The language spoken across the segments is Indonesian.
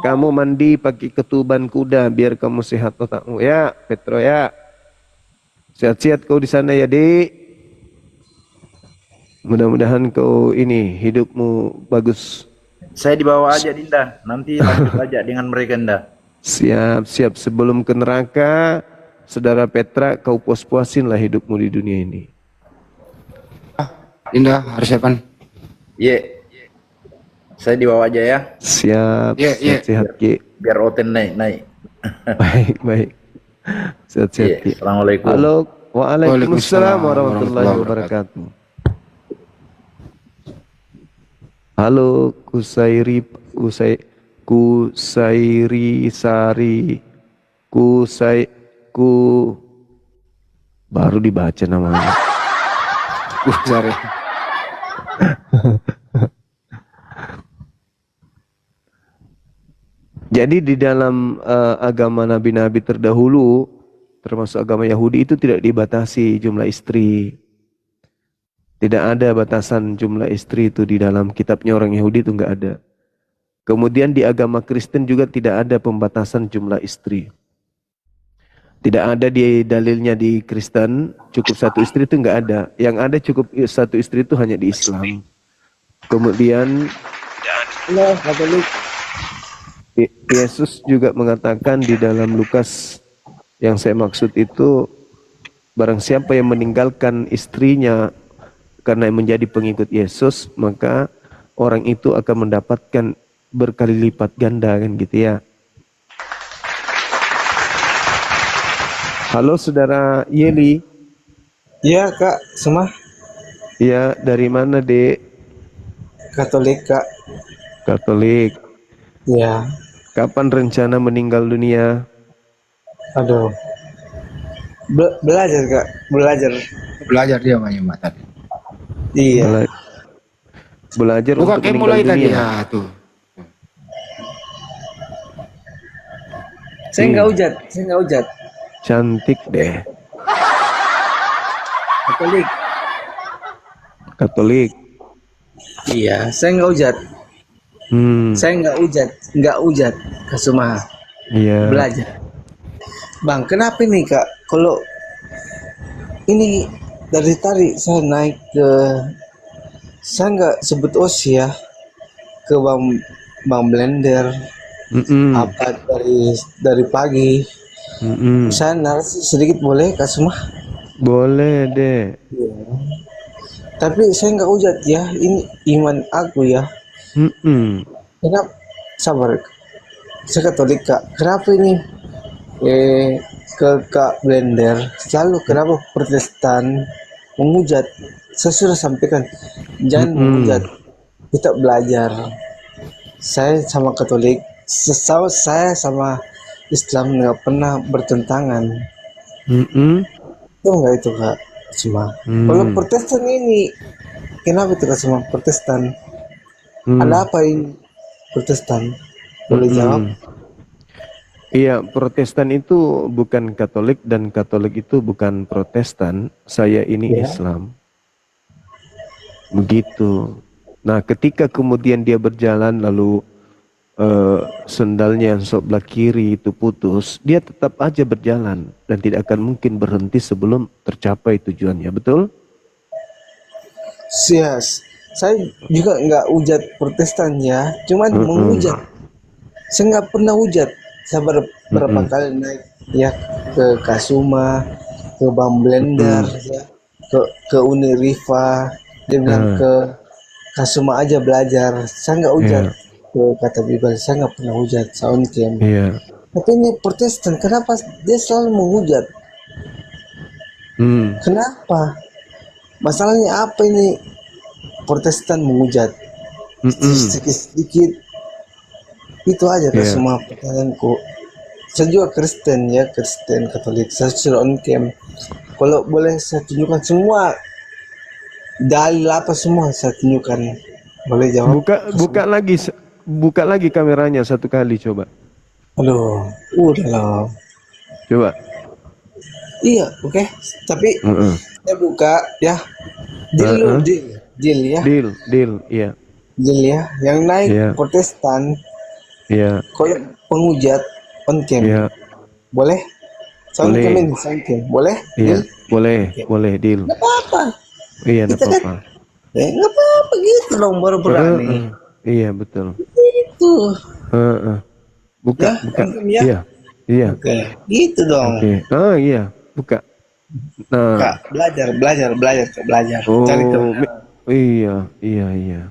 kamu mandi pakai ketuban kuda biar kamu sehat otakmu ya, Petro ya. Sehat-sehat kau di sana ya, Dek. Mudah-mudahan kau ini hidupmu bagus. Saya dibawa aja Dinda, nanti lanjut aja dengan mereka Dinda. Siap, siap. Sebelum ke neraka, Saudara Petra, kau puas-puasin lah hidupmu di dunia ini. Dinda harus siapan. Ye, saya dibawa aja ya. Siap, sehat-sehat, Ki. Biar Oten naik. Baik, baik. Sehat-sehat, Ki. Assalamualaikum. Halo, waalaikumsalam warahmatullahi wabarakatuh. Halo, Kusairi Sari, baru dibaca namanya. Kusari. Jadi di dalam agama nabi-nabi terdahulu, termasuk agama Yahudi, itu tidak dibatasi jumlah istri. Tidak ada batasan jumlah istri itu di dalam kitabnya orang Yahudi, itu enggak ada. Kemudian di agama Kristen juga tidak ada pembatasan jumlah istri. Tidak ada di dalilnya di Kristen, cukup satu istri itu enggak ada. Yang ada cukup satu istri itu hanya di Islam. Kemudian Yesus juga mengatakan di dalam Lukas, yang saya maksud itu, barang siapa yang meninggalkan istrinya karena menjadi pengikut Yesus, maka orang itu akan mendapatkan berkali lipat ganda, kan gitu ya. Halo Saudara Yeli. Iya Kak, semua. Iya, dari mana Dek? Katolik Kak. Katolik. Iya. Kapan rencana meninggal dunia? Aduh. Belajar Kak, Belajar dia banyak mata. Iya. Belajar Buka untuk meninggal mulai tadi dunia. ya tuh. Saya nggak ujat. Cantik deh. Katolik. Iya, saya nggak ujat. Saya nggak ujat Kasuma. Iya. Belajar. Bang, kenapa nih Kak? Kalau ini dari tadi saya naik ke, saya nggak sebut ya, ke Bang Blender. Apa dari pagi. Saya narasi sedikit boleh Kasuma? Boleh deh. Ya. Tapi saya nggak ujat ya, ini iman aku ya. Kenapa? Sabar, saya Katolik Kak. Kenapa ini ke Kak Blender selalu kenapa Protestan menghujat? Saya sudah sampaikan jangan menghujat, kita belajar. Saya sama Katolik, saya sama Islam nggak pernah bertentangan. Itu nggak itu Kak semua. Kalau Protestan ini kenapa itu Kak semua Protestan? Ada apa ini Protestan? Boleh jawab? Iya, Protestan itu bukan Katolik dan Katolik itu bukan Protestan. Saya ini Islam. Begitu. Nah, ketika kemudian dia berjalan lalu sendalnya yang sebelah kiri itu putus, dia tetap aja berjalan dan tidak akan mungkin berhenti sebelum tercapai tujuannya. Betul? Yes. Saya juga nggak ujat Protestan ya, cuman menghujat. Saya nggak pernah hujat. Saya berapa kali naik ya ke Kasuma, ke Bang Blender, ya, ke Uniriva. Dia bilang ke Kasuma aja belajar. Saya nggak hujat ke kata Bible. Saya nggak pernah hujat. Sound camp. Tapi ini Protestan, kenapa dia selalu menghujat? Kenapa? Masalahnya apa ini? Protestan menghujat sedikit-sedikit itu aja kan semua pertanyaanku. Saya juga Kristen ya, Kristen Katolik. Saya sudah on camp. Kalau boleh saya tunjukkan semua dalil apa semua saya tunjukkan. Boleh jawab? Buka lagi kameranya satu kali coba. Aduh, udah lah. Coba. Iya, oke. Tapi saya buka ya. Deal ya. Deal, iya. Deal ya. Yang naik Protestan Iya, Kalau penghujat on cam, iya, boleh? Sound boleh. cam ini, sound cam, boleh? Iya, Deal? boleh, boleh, deal. Nggak apa-apa. Iya, enggak Kita kan, apa-apa. nggak apa-apa gitu dong baru berani. Heeh, iya, betul. Itu, Heeh. Buka, ya, buka. on cam ya. Iya, iya. Oke, gitu dong. Oke. Ah, iya, buka. Nah, Kak, belajar, Kak, belajar. Cari oh, kebenaran. iya, iya, iya.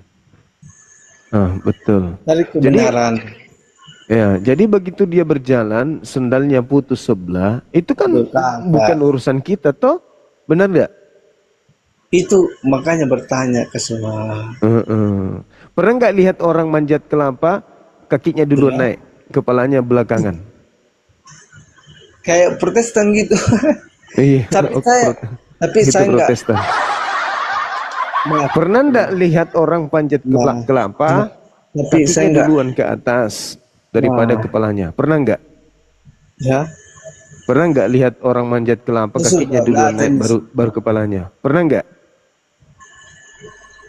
Ah, betul. Cari Jadi, kebenaran. ya, jadi begitu dia berjalan, sendalnya putus sebelah, itu kan Betul, Kak. bukan urusan kita, toh? Benar nggak? Itu makanya bertanya ke semua. Heeh. Pernah nggak lihat orang manjat kelapa, kakinya duluan naik, kepalanya belakangan? Kayak Protestan gitu. Iya. Tapi Itu saya enggak. Protestan. Pernah nggak lihat orang panjat kelapa, Tapi saya kakinya enggak. duluan ke atas daripada kepalanya? Pernah nggak? Ya. Pernah nggak lihat orang manjat kelapa, Betul, kakinya Pak. duluan naik Betul. baru kepalanya? Pernah nggak?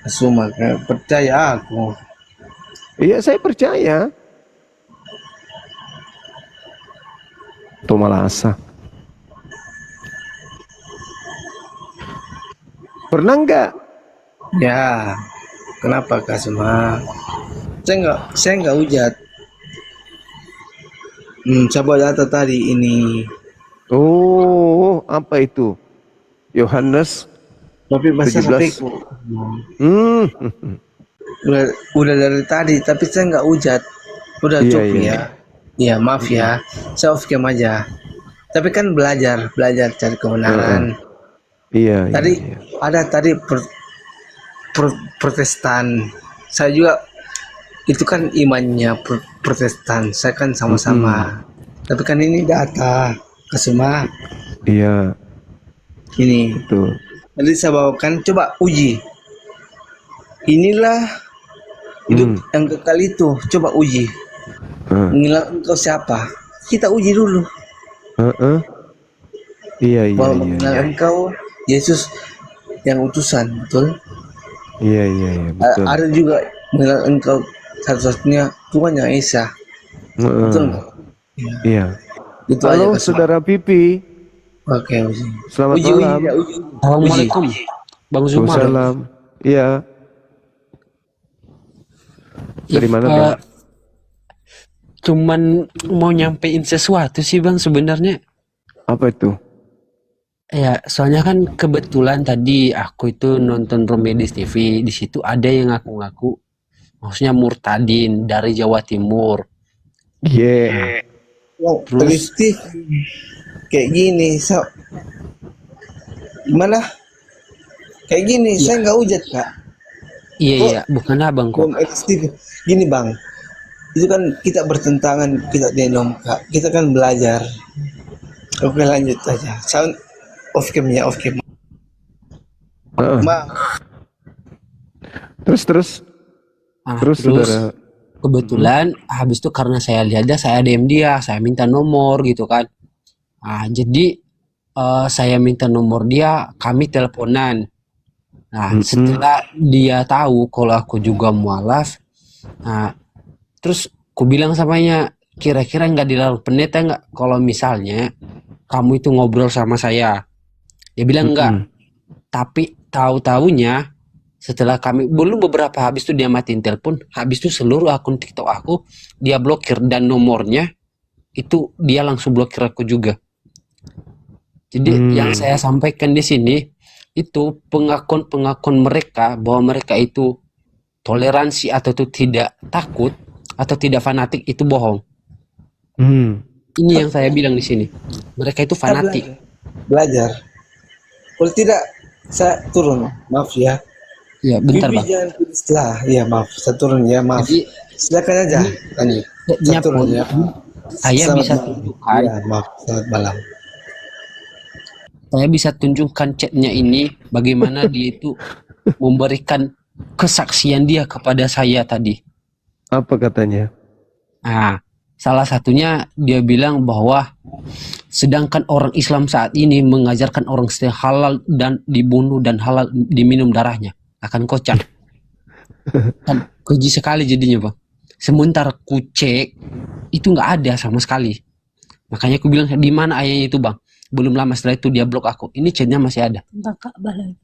Semua percaya aku. Iya, saya percaya. Itu malah asa. Pernah nggak? Ya. Kenapa Kak semua? Saya enggak hujat. Coba data tadi ini. Oh, apa itu? Yohanes. Tapi bahasa 17. HP-ku. Hmm. Udah dari tadi, tapi saya enggak hujat. Udah Iya, cukup iya. ya. Iya, maaf ya. Saya off cam aja. Tapi kan belajar cari kebenaran. Iya, Tadi iya. ada tadi Protestan. Saya juga itu kan imannya Protestan. Saya kan sama-sama. Tapi kan ini data ke semua Iya, ini. betul. Nanti saya bawakan, coba uji. Inilah hidup yang kekal itu. Coba uji. Mengira engkau siapa? Kita uji dulu. Heeh. Iya, iya, Bahwa iya. mengenal engkau Yesus yang utusan, betul? Iya, iya, iya, betul. Ada juga mengenal engkau satu-satunya Tuhan yang Esa, Heeh. betul nggak? Iya. Itu Halo, aja Kak. saudara Pipi. Oke, uji. Selamat Uji, malam. ya, uji. Assalamualaikum, Bang Zumar. Waalaikumsalam. Iya. Dari mana, Bang? Cuman mau nyampein sesuatu sih Bang sebenarnya. Apa itu? Ya, soalnya kan kebetulan tadi aku itu nonton Romedis TV, di situ ada yang ngaku-ngaku, maksudnya murtadin dari Jawa Timur. Iya. Wow, Terus- Steve kayak gini, gimana? Kayak gini, saya nggak hujat Kak. Iya, bukan abang kok. Belum Steve, gini Bang, itu kan kita bertentangan, kita denom Kak. Kita kan belajar. Oke, lanjut aja. Sound off cam ya, off cam. Heeh. Terus. Ah, Terus, terus saudara. kebetulan habis itu karena saya lihat dia, saya DM dia, saya minta nomor gitu kan. Jadi saya minta nomor dia, kami teleponan. Nah, setelah dia tahu kalau aku juga mualaf, terus aku bilang samanya, kira-kira nggak dilarang pendeta nggak kalau misalnya kamu itu ngobrol sama saya? Dia bilang enggak. Tapi tahu-taunya setelah kami belum beberapa habis itu dia matiin telepon, habis itu seluruh akun TikTok aku dia blokir dan nomornya itu dia langsung blokir aku juga. Jadi yang saya sampaikan di sini itu pengakuan mereka bahwa mereka itu toleransi atau itu tidak takut atau tidak fanatik itu bohong. Ini yang saya bilang di sini. Mereka itu fanatik. Belajar. Kalau tidak, saya turun. Maaf ya. Ya, bentar Bibi Bang. jangan tulis lah. Ya maaf, saya turun ya, maaf. Jadi Silakan aja. Lanjut. Saya turun pun, ya. saya Selamat bisa malam. tunjukkan, Ya, maaf. Selamat malam. saya bisa tunjukkan chatnya ini bagaimana dia itu memberikan kesaksian dia kepada saya tadi. Apa katanya? Salah satunya dia bilang bahwa sedangkan orang Islam saat ini mengajarkan orang setia halal dan dibunuh dan halal diminum darahnya akan kocak. Kan keji sekali jadinya Bang. Sementara ku cek itu nggak ada sama sekali. Makanya aku bilang di mana ayahnya itu bang. Belum lama setelah itu dia blok aku. Ini chatnya masih ada. Tentang Ka'bah lagi.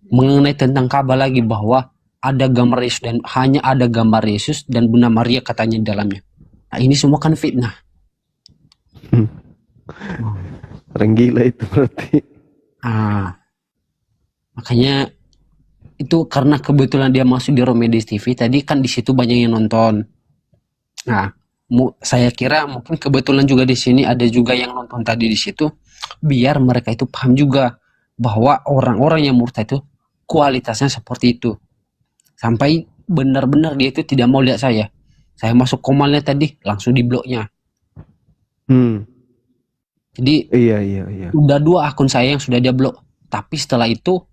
Mengenai tentang Ka'bah lagi, bahwa ada gambar Yesus dan hanya ada gambar Yesus dan Bunda Maria katanya di dalamnya. Nah, ini semua kan fitnah. Orang gila itu berarti. Makanya itu karena kebetulan dia masuk di Romedis TV tadi kan, di situ banyak yang nonton. Nah, saya kira mungkin kebetulan juga di sini ada juga yang nonton tadi di situ, biar mereka itu paham juga bahwa orang-orang yang murtad itu kualitasnya seperti itu. Sampai benar-benar dia itu tidak mau lihat saya. Saya masuk komalnya tadi langsung di bloknya. Jadi Iya. udah 2 akun saya yang sudah dia blok. Tapi setelah itu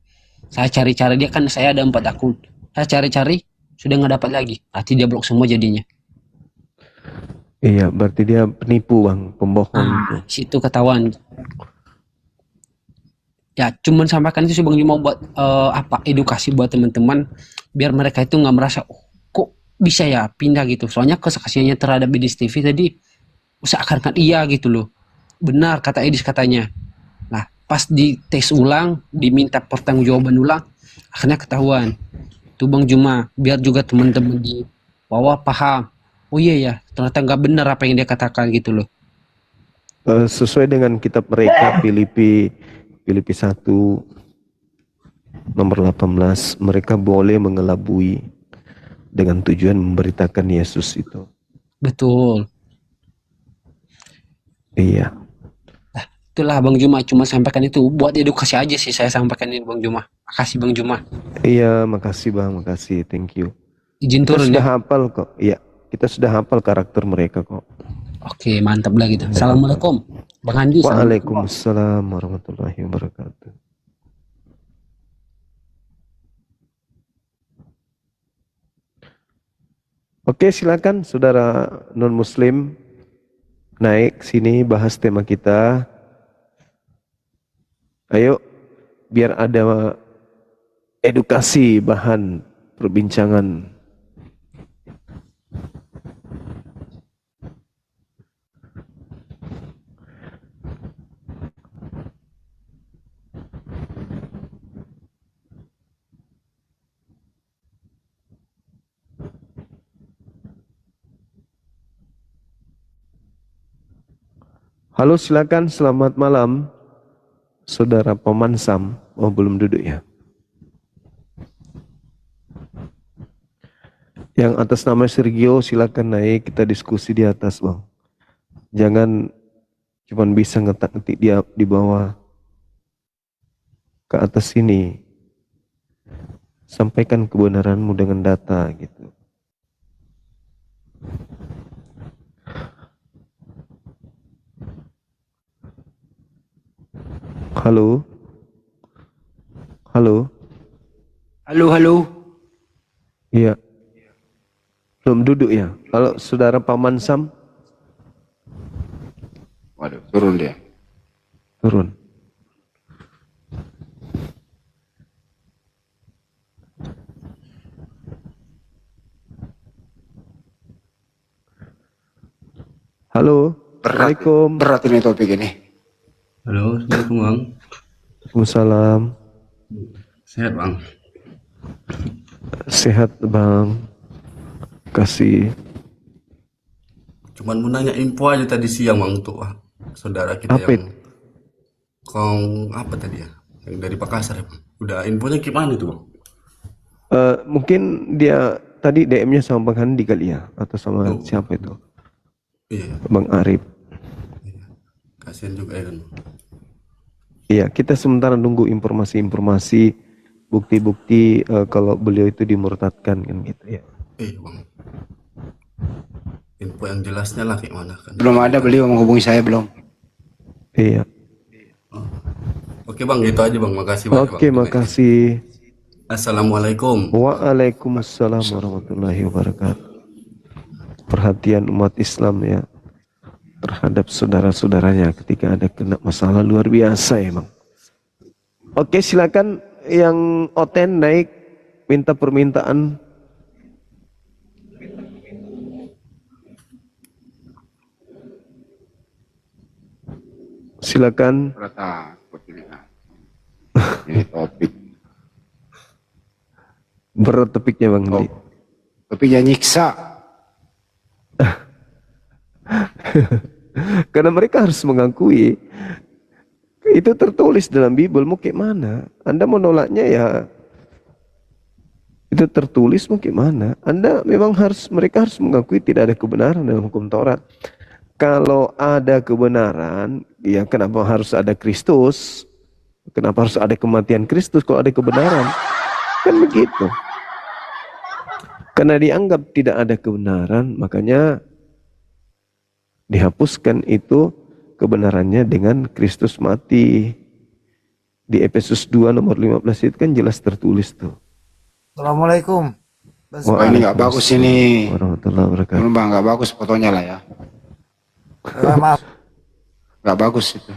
saya cari-cari dia, kan saya ada 4 akun. Saya cari-cari sudah nggak dapat lagi. Berarti dia blok semua jadinya. Iya, berarti dia penipu bang, pembohong itu. Situ ketahuan. Ya, cuman sampaikan itu sih Bang Juma buat edukasi buat teman-teman biar mereka itu nggak merasa kok bisa ya pindah gitu. Soalnya kesaksiannya terhadap Edis TV tadi seakan-akan iya gitu loh. Benar kata Edis katanya. Nah, pas di tes ulang, diminta pertanggungjawaban ulang, akhirnya ketahuan. Itu Bang Juma, biar juga teman-teman di bawah paham. Oh iya ya, ternyata nggak benar apa yang dia katakan gitu loh. Sesuai dengan kitab mereka Filipi 1 nomor 18, mereka boleh mengelabui dengan tujuan memberitakan Yesus itu. Betul. Iya. Itulah Bang Juma, cuma sampaikan itu buat edukasi aja sih saya sampaikan ini Bang Juma. Makasih Bang Juma. Iya, makasih bang, makasih, thank you. Izin Kita turun sudah ya. hafal kok. Iya, kita sudah hafal karakter mereka kok. Oke, mantap lah gitu. Assalamualaikum Bang Andi. Waalaikumsalam warahmatullahi wabarakatuh. Oke, silakan saudara non-muslim naik sini bahas tema kita. Ayo, biar ada edukasi bahan perbincangan. Halo, silakan, selamat malam. Saudara Pemansam. Oh, belum duduk ya. Yang atas nama Sergio silakan naik, kita diskusi di atas, Bang. Jangan cuman bisa ngetik dia di bawah. Ke atas sini. Sampaikan kebenaranmu dengan data gitu. Halo. Halo. Halo. Iya. Belum duduk ya. Kalau saudara Paman Sam Waduh, turun dia. turun. Halo. Assalamualaikum. Berat ini topik ini. Halo, Assalamualaikum Bang. Waalaikumsalam. Sehat Bang? Sehat Bang. Kasih. Cuman mau nanya info aja tadi siang Bang untuk saudara kita Apa yang apa tadi ya? Yang dari Makassar ya Bang. Udah infonya gimana itu Bang? Mungkin dia tadi DM-nya sama Bang Handi kali ya, atau sama siapa itu? Iya, Bang Arif. kasihan juga ya kan. Iya, kita sementara nunggu informasi-informasi, bukti-bukti kalau beliau itu dimurtadkan kan gitu ya. Bang. Info yang jelasnya lah kayak mana kan. Belum ada beliau menghubungi saya belum. Iya. Oke Bang, gitu aja Bang. Makasih banyak Oke, Bang. makasih. Assalamualaikum. Waalaikumsalam warahmatullahi wabarakatuh. Perhatian umat Islam ya terhadap saudara-saudaranya ketika ada kena masalah luar biasa emang. Oke, silakan yang oten naik minta permintaan. Silakan. Rata ini. Ini topik. Berat topiknya Bang Oh, Di. topiknya nyiksa. Karena mereka harus mengakui itu tertulis dalam Bible, mau kayak mana? Anda mau nolaknya ya itu tertulis, mau kayak mana? Mereka harus mengakui tidak ada kebenaran dalam hukum Taurat. Kalau ada kebenaran, ya kenapa harus ada Kristus? Kenapa harus ada kematian Kristus kalau ada kebenaran? Kan begitu. Karena dianggap tidak ada kebenaran, makanya dihapuskan itu kebenarannya dengan Kristus mati. Di Efesus 2 nomor 15 itu kan jelas tertulis tuh. Assalamualaikum. Wah, ini nggak bagus ini. Warahmatullahi wabarakatuh. Bang, nggak bagus fotonya lah ya. Maaf. Nggak bagus itu.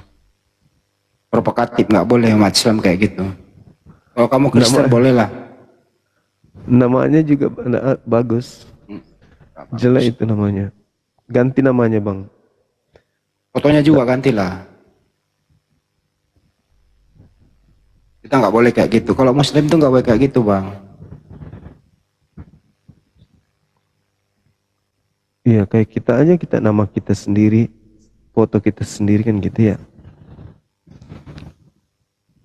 Provokatif, nggak boleh umat Islam kayak gitu. Kalau kamu Kristen boleh lah. Namanya juga bagus. Nggak bagus. Jelek itu namanya. Ganti namanya Bang. Fotonya juga gantilah. Kita nggak boleh kayak gitu. Kalau Muslim tuh nggak boleh kayak gitu Bang. Iya kayak kita aja, kita nama kita sendiri, foto kita sendiri kan gitu ya.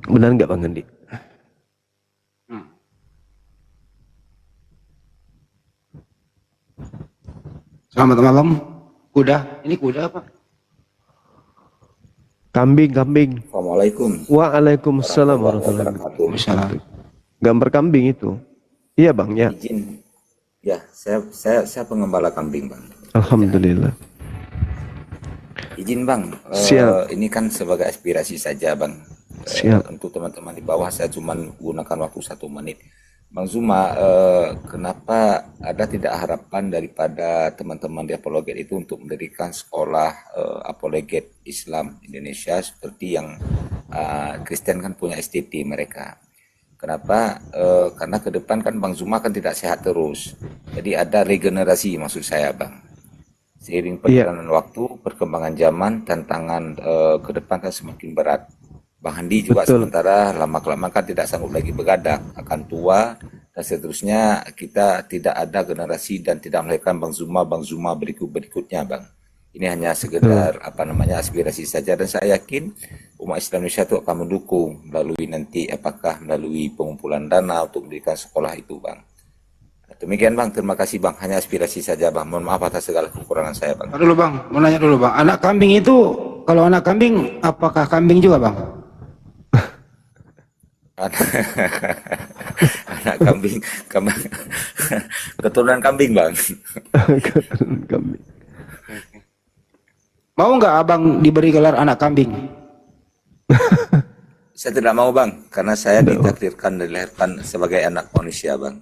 Benar nggak Bang Andi? Selamat malam. Kuda, ini kuda apa? Kambing. Assalamualaikum. Waalaikumsalam warahmatullahi wabarakatuh. Misalnya. Gambar kambing itu. Iya Bang ya. Izin. Ya, saya pengembala kambing, Bang. Alhamdulillah. Izin, Bang. Siap. Ini kan sebagai aspirasi saja, Bang. Siap. Untuk teman-teman di bawah saya cuma gunakan waktu 1 menit. Bang Zuma, kenapa ada tidak harapan daripada teman-teman di Apologet itu untuk mendirikan sekolah Apologet Islam Indonesia seperti yang Kristen kan punya STT mereka. Kenapa? Karena ke depan kan Bang Zuma kan tidak sehat terus. Jadi ada regenerasi maksud saya Bang. Seiring perjalanan waktu, perkembangan zaman, tantangan ke depan kan semakin berat. Bang Handi juga Betul. sementara lama-kelamaan kan tidak sanggup lagi begadang, akan tua dan seterusnya. Kita tidak ada generasi dan tidak melahirkan Bang Zuma berikutnya Bang. Ini hanya sekedar aspirasi saja dan saya yakin umat Islam Indonesia itu akan mendukung melalui nanti melalui pengumpulan dana untuk mendirikan sekolah itu Bang. Demikian Bang, terima kasih Bang, hanya aspirasi saja Bang. Mohon maaf atas segala kekurangan saya Bang. Dulu Bang, mau nanya dulu Bang. Anak kambing itu, kalau anak kambing, apakah kambing juga Bang? Anak kambing, keturunan kambing Bang. Kambing. Mau nggak abang diberi gelar anak kambing? Saya tidak mau Bang, karena saya ditakdirkan dan dilahirkan sebagai anak manusia Bang.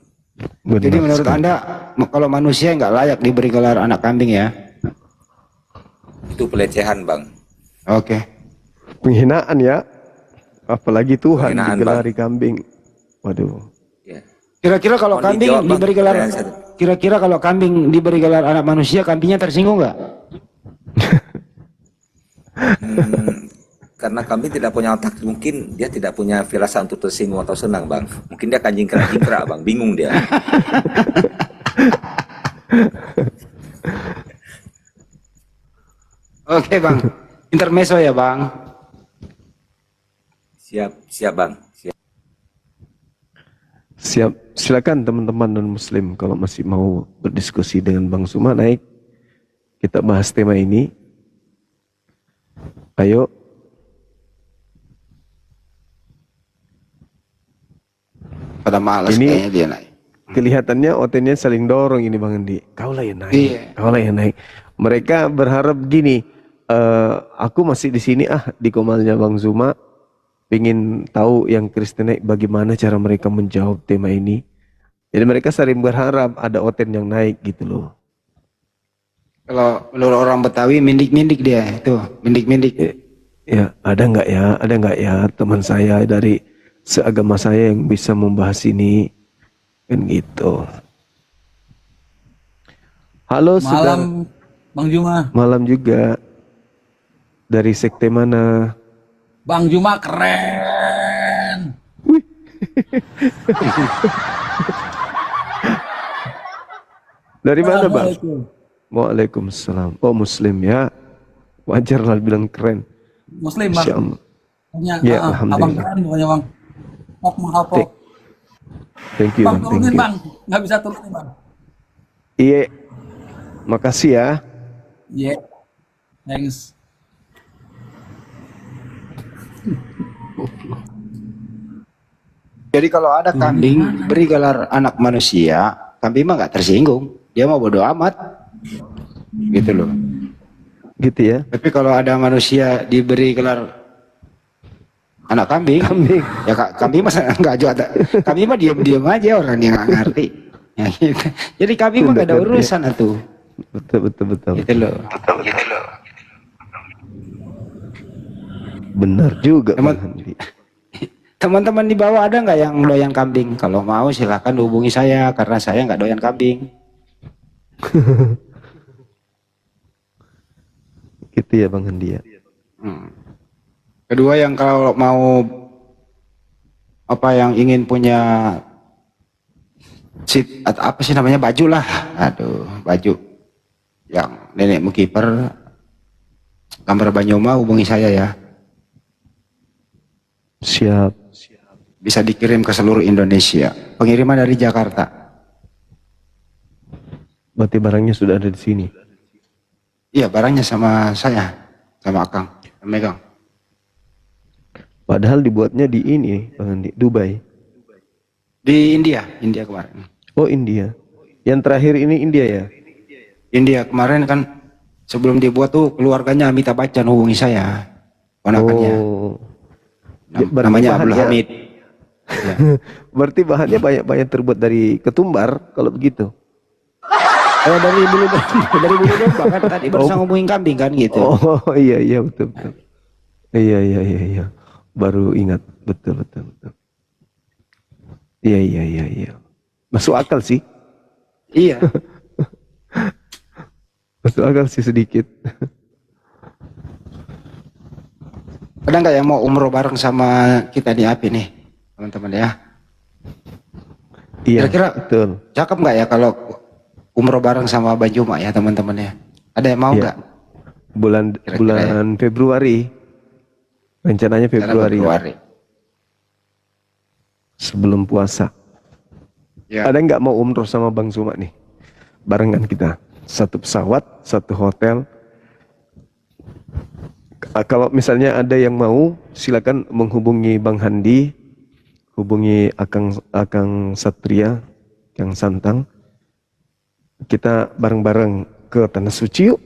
Benar Jadi menurut sekali. Anda, kalau manusia nggak layak diberi gelar anak kambing ya? Itu pelecehan Bang. Oke. Penghinaan ya. Apalagi Tuhan Penghinaan, digelari kambing. Waduh. Ya. Kira-kira kalau Mohon kambing dijawab, Bang. diberi gelar, Pertanyaan saya. kira-kira kalau kambing diberi gelar anak manusia, kambingnya tersinggung nggak? Karena kambing tidak punya otak, mungkin dia tidak punya firasat untuk tersinggung atau senang Bang. Mungkin dia akan jingkrak-jingkrak Bang, bingung dia. Oke Bang, intermezzo ya Bang. Siap Bang. Siap. Siap. Silakan teman-teman non muslim kalau masih mau berdiskusi dengan Bang Zuma, naik. Kita bahas tema ini. Ayo. Pada malas Ini- kayaknya dia naik. Kelihatannya OT-nya saling dorong ini Bang Andi. Kau lah yang naik. Iya. Kau lah yang naik. Mereka berharap gini, aku masih di sini di Komalnya Bang Zuma, pengen tahu yang Kristen naik bagaimana cara mereka menjawab tema ini. Jadi mereka sering berharap ada OTN yang naik gitu loh. Kalau menurut orang Betawi mindik-mindik dia itu, mindik-mindik. Ya, ada nggak ya teman saya dari seagama saya yang bisa membahas ini, kan gitu. Halo, Malam, Bang Juma. Malam juga. Dari sekte mana? Bang Juma keren. Dari mana bang? Assalamualaikum. Waalaikumsalam. Oh Muslim ya. Wajar lah bilang keren. Muslim bang. Insya Allah. Pokoknya, Ya abang alhamdulillah. keren pokoknya bang. Mok kapok. Thank you Bang bang. Thank turunin you. bang, nggak bisa turunin bang. Iya. Makasih ya. Yeah, thanks. Jadi kalau ada kambing beri gelar anak manusia, kambing mah nggak tersinggung. Dia mau bodo amat, gitu loh. Gitu ya. Tapi kalau ada manusia diberi gelar anak kambing, ya kambing masa nggak ada. Kambing mah diam-diam aja, orang dia nggak ngerti. Ya, gitu. Jadi kambing mah nggak ada urusan atuh. Betul. Gitu loh. Benar juga Teman- Bang Handi. Teman-teman di bawah ada nggak yang doyan kambing? Kalau mau silahkan hubungi saya karena saya nggak doyan kambing. Gitu ya Bang Handi ya. Kedua yang kalau mau apa yang ingin punya seat atau apa sih namanya baju lah, aduh baju yang nenekmu kiper gambar Banyoma hubungi saya ya. Siap. Bisa dikirim ke seluruh Indonesia. Pengiriman dari Jakarta. Berarti barangnya sudah ada di sini. Iya barangnya sama saya, sama Akang, yang megang. Padahal dibuatnya di ini Bang Handi, Dubai. Di India kemarin. Oh India. Yang terakhir ini India ya. India kemarin kan sebelum dibuat tuh keluarganya Amitabh Bachchan hubungi saya, ponakannya. Oh. Ya, berarti Namanya Abdul bahannya- Hamid. Ya. Berarti bahannya banyak terbuat dari ketumbar kalau begitu. Dari bulu domba kan tadi barusan ngomongin kambing kan gitu. Oh iya betul. Iya. Baru ingat betul. Iya. Masuk akal sih. Iya. Masuk akal sih sedikit. Ada nggak yang mau umroh bareng sama kita di API nih, teman-teman ya? Iya. Kira-kira betul. cakep nggak ya kalau umroh bareng sama Bang Juma ya teman-teman ya? Ada yang mau Iya. nggak? Bulan Kira-kira Februari. Rencananya Februari. Februari. Sebelum puasa. Ya. Ada nggak mau umroh sama Bang Zuma nih? Barengan kita. Satu pesawat, satu hotel. Kalau misalnya ada yang mau, silakan menghubungi Bang Handi, hubungi Akang Satria, Kang Santang. Kita bareng-bareng ke Tanah Suci yuk.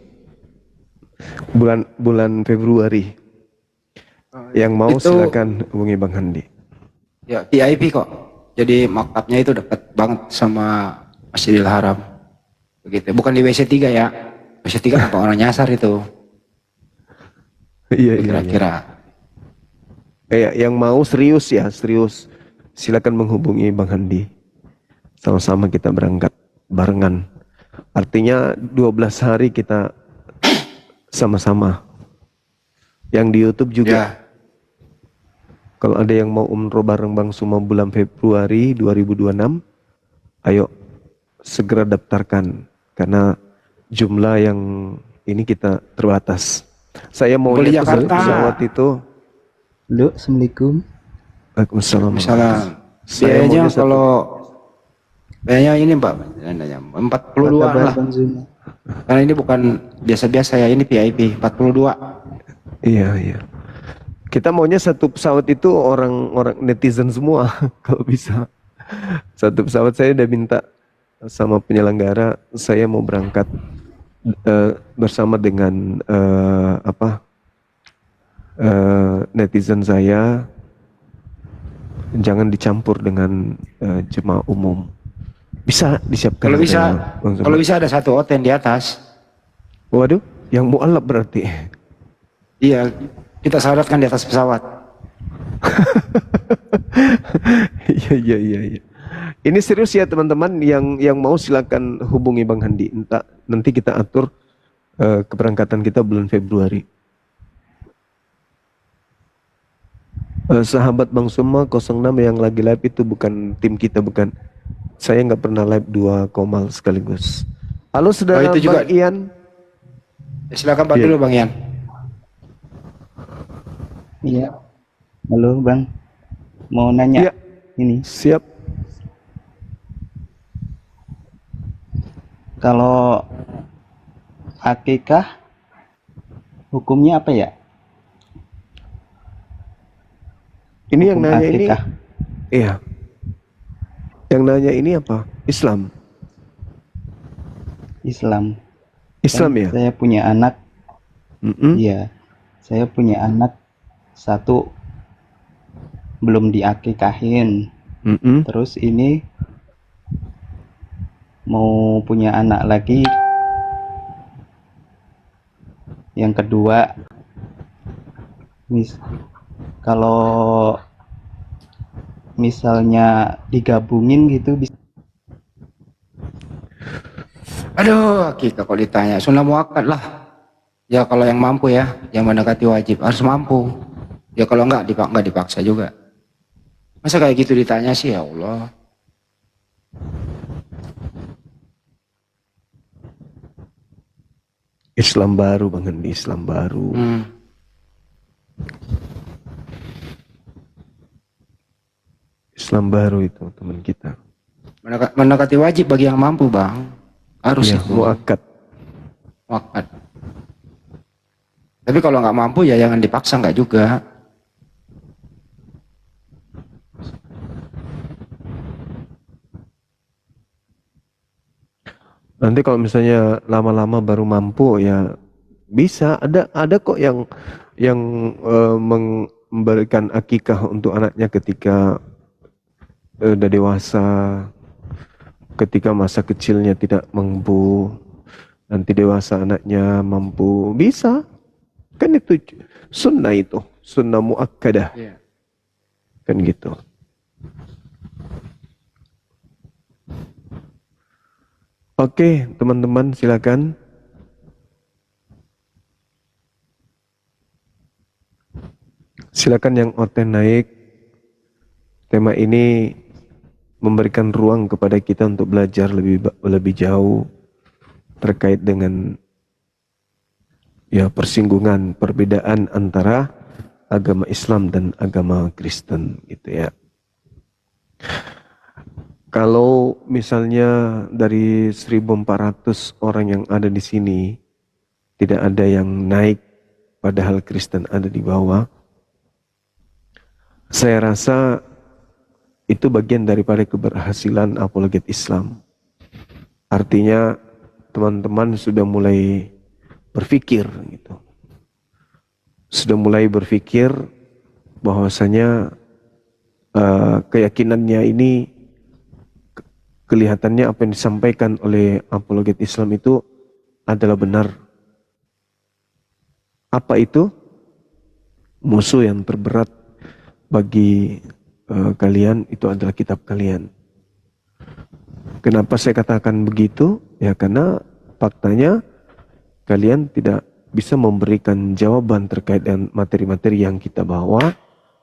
Bulan Februari. Yang mau Itu- silakan hubungi Bang Handi. Ya VIP kok. Jadi maktabnya itu dekat banget sama Masjidil Haram. Begitu. Bukan di WC3 ya. WC3 apa orang nyasar itu. Iya. Kira-kira. Yang mau serius ya, serius. Silakan menghubungi Bang Handi. Sama-sama kita berangkat barengan. Artinya 12 hari kita sama-sama. Yang di YouTube juga. Ya. Kalau ada yang mau umroh bareng Bang Suma bulan Februari 2026, ayo segera daftarkan. Karena jumlah yang ini kita terbatas. Saya mau Kumpul di Jakarta. pesawat itu. Halo, Assalamualaikum. Waalaikumsalam. Misalnya Saya biayanya maunya satu- kalau biayanya ini Mbak, biayanya 42 Apa kabar, lah. Bang Zuma? Karena ini bukan biasa-biasa ya, ini VIP 42. Iya. Kita maunya satu pesawat itu orang netizen semua kalau bisa. Satu pesawat saya udah minta sama penyelenggara, saya mau berangkat bersama dengan netizen saya. Jangan dicampur dengan jemaah umum. Bisa disiapkan. Kalau bisa, harganya, Bang Zuma. kalau bisa ada satu hotel di atas. Waduh, yang mualaf berarti. Iya, kita syaratkan di atas pesawat. Iya. Ini serius ya teman-teman, yang mau silakan hubungi Bang Handi. Nanti kita atur keberangkatan kita bulan Februari. Sahabat Bang Suma 06 yang lagi live itu bukan tim kita, bukan. Saya nggak pernah live 2 komal sekaligus. Halo saudara itu juga. Bang Ian. Silakan Pak Iya. dulu Bang Ian. Iya. Halo Bang. Mau nanya Iya. ini. Siap. Kalau akikah hukumnya apa ya? Ini yang Hukum nanya ini, akikah. iya. Yang nanya ini apa? Islam. Islam. Islam Kan ya? saya punya anak. Mm-mm. Iya. Saya punya anak satu belum diakikahin. Mm-mm. Terus ini mau punya anak lagi. Yang kedua, kalau misalnya digabungin gitu bisa. Aduh, kita kalau ditanya sunnah muakkad lah. Ya kalau yang mampu ya, yang mendekati wajib harus mampu. Ya kalau enggak dipaksa juga. Masa kayak gitu ditanya sih, ya Allah. Islam baru Bang Hendi, Islam baru. Islam baru itu teman kita. Mendekati wajib bagi yang mampu Bang. Harus Ya, itu. muakkad. Muakkad. Tapi kalau nggak mampu ya jangan dipaksa, nggak juga. Nanti kalau misalnya lama-lama baru mampu ya bisa, ada kok yang memberikan akikah untuk anaknya ketika udah dewasa, ketika masa kecilnya tidak mampu, nanti dewasa anaknya mampu, bisa. Kan itu sunnah, itu sunnah muakkadah. Iya. Kan gitu. Oke, teman-teman silakan. Silakan yang oten naik. Tema ini memberikan ruang kepada kita untuk belajar lebih jauh terkait dengan ya persinggungan, perbedaan antara agama Islam dan agama Kristen gitu ya. Kalau misalnya dari 1.400 orang yang ada di sini tidak ada yang naik padahal Kristen ada di bawah, saya rasa itu bagian daripada keberhasilan apologet Islam. Artinya teman-teman sudah mulai berpikir gitu. Sudah mulai berpikir bahwasanya keyakinannya ini kelihatannya apa yang disampaikan oleh apologet Islam itu adalah benar. Apa itu? Musuh yang terberat bagi kalian itu adalah kitab kalian. Kenapa saya katakan begitu? Ya karena faktanya kalian tidak bisa memberikan jawaban terkait dengan materi-materi yang kita bawa.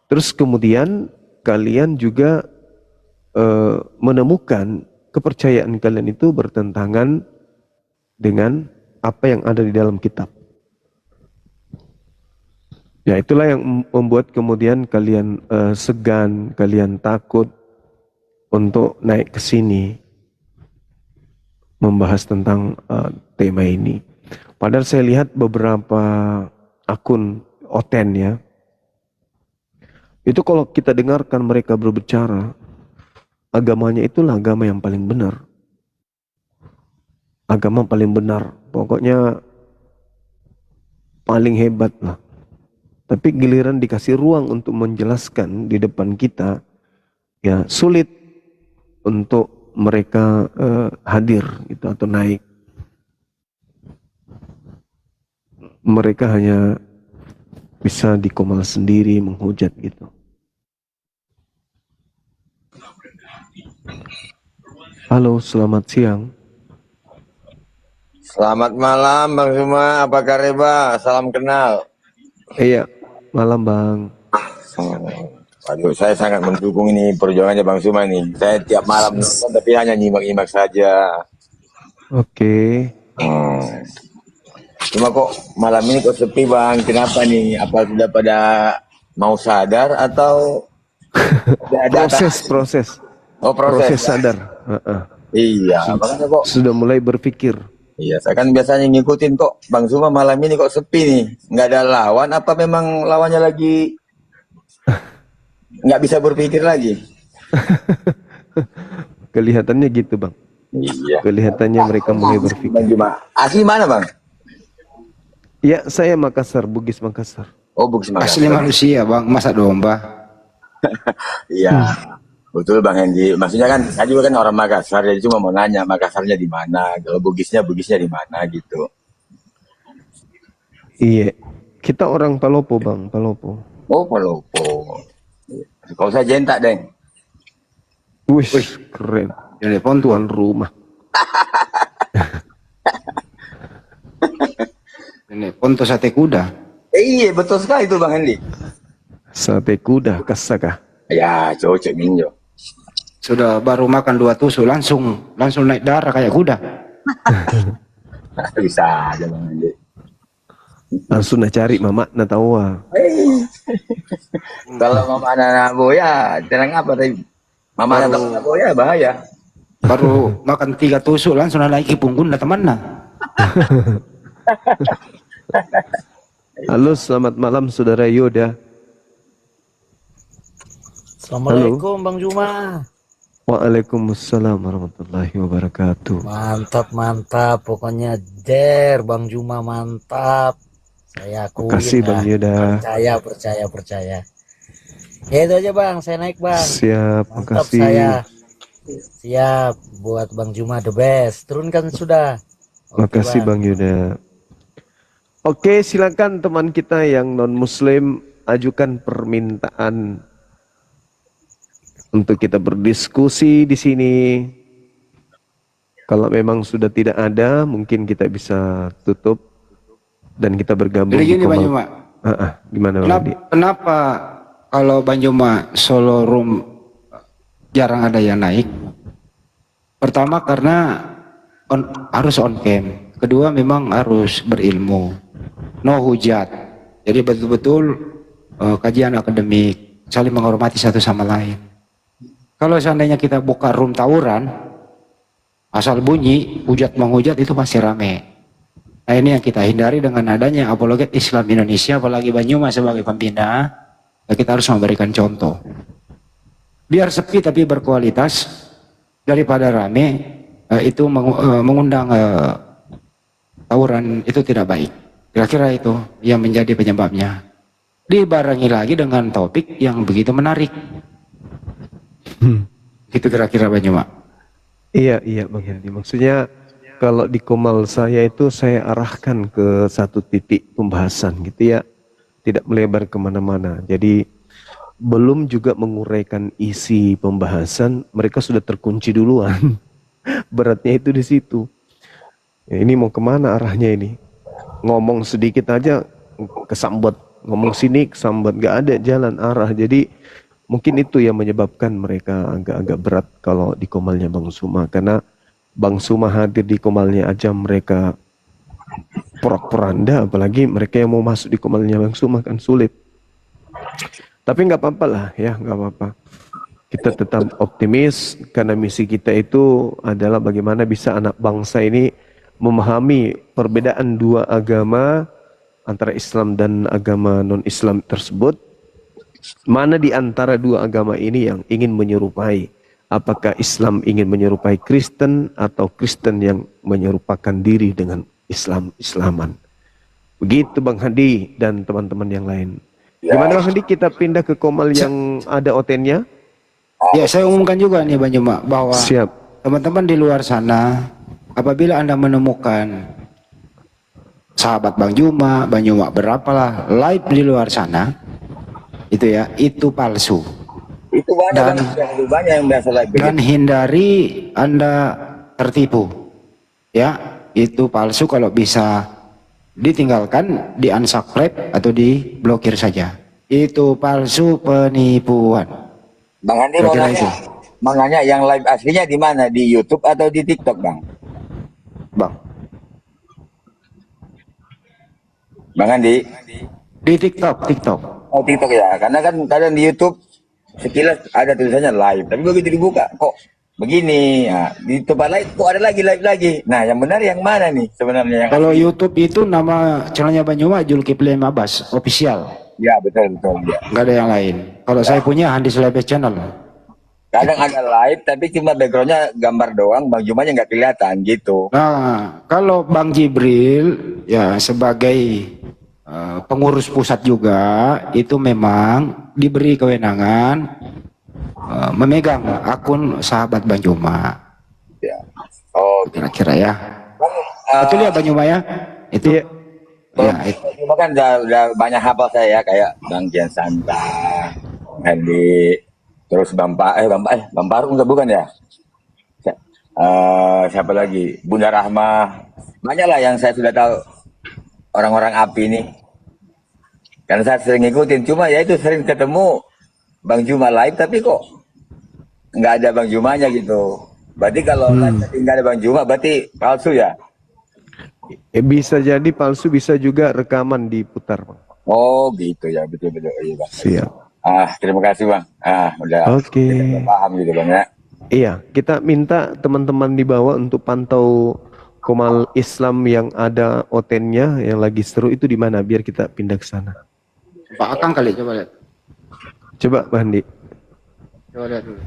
Terus kemudian kalian juga menemukan kepercayaan kalian itu bertentangan dengan apa yang ada di dalam kitab. Ya itulah yang membuat kemudian kalian segan, kalian takut untuk naik ke sini membahas tentang tema ini. Padahal saya lihat beberapa akun oten ya, itu kalau kita dengarkan mereka berbicara, agamanya itulah agama yang paling benar. Agama paling benar, pokoknya paling hebat lah. Tapi giliran dikasih ruang untuk menjelaskan di depan kita, ya sulit untuk mereka hadir gitu atau naik. Mereka hanya bisa dikomal sendiri, menghujat gitu. Halo, selamat siang. Selamat malam Bang Suma, apa kabar? Salam kenal. Iya, malam Bang. Aduh, saya sangat mendukung ini perjuangannya Bang Suma nih. Saya tiap malam nonton tapi hanya nyimak-nyimak saja. Oke. Cuma kok malam ini kok sepi Bang, kenapa nih? Apa sudah pada mau sadar atau ada Proses. Oh, Proses proses. sadar. Iya, makanya kok. Sudah mulai berpikir. Iya, saya kan biasanya ngikutin kok Bang Suma malam ini kok sepi nih. Nggak ada lawan, apa memang lawannya lagi nggak bisa berpikir lagi? Kelihatannya gitu Bang. Iya. Kelihatannya mereka mulai berpikir. Bang Juma, asli mana Bang? Ya, saya Makassar, Bugis Makassar. Oh, Bugis Makassar. Asli manusia Bang, masa domba. Iya, betul Bang Hendy. Maksudnya kan, saya juga kan orang Makassar, jadi cuma mau nanya Makassarnya di mana, kalau Bugisnya di mana gitu. Iya, kita orang Palopo Bang, Palopo. Oh, Palopo. Kalau saya Jentak, Deng. Wih, keren. Telepon Tuan rumah. Ponto sate kuda. Iya, betul sekali itu Bang Hendy. Sate kuda, kasaka. Ya, cocok Minjo. Sudah baru makan 2 tusuk langsung naik darah kayak kuda. Bisa aja Bang Hendy. Langsung nak cari mama nak tahu. Kalau Mama anak boya, terang apa tadi? Mama anak boya bahaya. Baru makan 3 tusuk langsung naik ke punggung dah teman nah. Halo, selamat malam Saudara Yoda. Assalamualaikum Bang Juma. Waalaikumsalam warahmatullahi wabarakatuh. Mantap. Pokoknya Bang Juma mantap. Saya akuin Makasih Bang Yoda. Percaya. Ya itu aja Bang, saya naik Bang. Siap, Mantap makasih. saya. Siap buat Bang Juma the best. Turunkan sudah. Oke, Makasih Bang Yuda. Oke, silakan teman kita yang non Muslim ajukan permintaan untuk kita berdiskusi di sini. Kalau memang sudah tidak ada, mungkin kita bisa tutup dan kita bergabung. Jadi gini di Bang Juma. Gimana Bang Adi? Kenapa kalau Bang Juma solo room jarang ada yang naik? Pertama karena harus on cam. Kedua memang harus berilmu. No hujat. Jadi betul-betul kajian akademik, saling menghormati satu sama lain. Kalau seandainya kita buka room tawuran, asal bunyi, hujat menghujat itu pasti rame. Nah ini yang kita hindari dengan adanya apologet Islam Indonesia, apalagi Banyuma sebagai pembina, kita harus memberikan contoh. Biar sepi tapi berkualitas, daripada rame, itu mengundang tawuran itu tidak baik. Kira-kira itu yang menjadi penyebabnya. Dibarengi lagi dengan topik yang begitu menarik. Itu kira-kira Banyuma. Iya Bang Hendy. Maksudnya kalau di Komal saya itu saya arahkan ke satu titik pembahasan gitu ya. Tidak melebar kemana-mana. Jadi belum juga menguraikan isi pembahasan, mereka sudah terkunci duluan. Beratnya itu di situ. Ya, ini mau kemana arahnya ini? Ngomong sedikit aja kesambet, ngomong sini kesambet, gak ada jalan arah. Jadi mungkin itu yang menyebabkan mereka agak-agak berat kalau di Komalnya Bang Suma. Karena Bang Suma hadir di Komalnya aja mereka porak-poranda, apalagi mereka yang mau masuk di Komalnya Bang Suma kan sulit. Tapi nggak apa-apa lah ya, nggak apa-apa. Kita tetap optimis karena misi kita itu adalah bagaimana bisa anak bangsa ini memahami perbedaan dua agama antara Islam dan agama non-Islam tersebut. Mana di antara dua agama ini yang ingin menyerupai? Apakah Islam ingin menyerupai Kristen atau Kristen yang menyerupakan diri dengan Islaman? Begitu Bang Hadi dan teman-teman yang lain. Gimana Bang Hadi, kita pindah ke Komal yang ada OTN-nya? Ya, saya umumkan juga nih Bang Juma bahwa teman-teman di luar sana, apabila Anda menemukan sahabat Bang Juma berapalah live di luar sana, itu ya, itu palsu. Itu banyak yang biasa lagi. Dan hindari Anda tertipu. Ya, itu palsu, kalau bisa ditinggalkan, di unsubscribe atau diblokir saja. Itu palsu, penipuan. Bang Andi mau Kira-kira itu, nanya, yang live aslinya di mana? Di YouTube atau di TikTok, Bang? Bang. Bang Andi? Di TikTok, TikTok. Oh, TikTok ya. Karena kan kadang di YouTube sekilas ada tulisannya live, tapi begitu dibuka kok begini. Nah, di tempat lain kok ada lagi live lagi. Nah, yang benar yang mana nih sebenarnya yang Kalau asli? YouTube itu nama channelnya Bang Juma Zulkifli Mabas official, Ya, betul betul ya. nggak ada yang lain. Kalau saya punya Handis Lebes channel. Kadang ada live tapi cuma backgroundnya gambar doang, Bang Jumanya nggak kelihatan gitu. Nah, kalau Bang Jibril ya sebagai pengurus pusat juga itu memang diberi kewenangan memegang akun sahabat Bang Juma. Ya. Oh, Kira-kira ya. Bang, Betul ya Bang Juma ya? Itu Iya. ya, itu. Cuma kan udah banyak hafal saya ya, kayak Bang Kian Santa, Andi, terus Bang Parung bukan ya? Siapa lagi? Bunda Rahmah. Banyak lah yang saya sudah tahu orang-orang api ini. Karena saya sering ngikutin, cuma ya itu sering ketemu Bang Juma live tapi kok nggak ada Bang Jumanya gitu. Berarti kalau live tapi nggak ada Bang Juma berarti palsu ya? Bisa jadi palsu, bisa juga rekaman diputar, Bang. Oh gitu ya, betul-betul. Iya, Bang. Siap. Terima kasih Bang. Udah Oke. kita paham gitu Bang ya. Iya, kita minta teman-teman di bawah untuk pantau Komal Islam yang ada otennya, yang lagi seru itu di mana, biar kita pindah ke sana. Pak Akang kali, coba lihat. Coba, Bang Andi. Coba lihat dulu.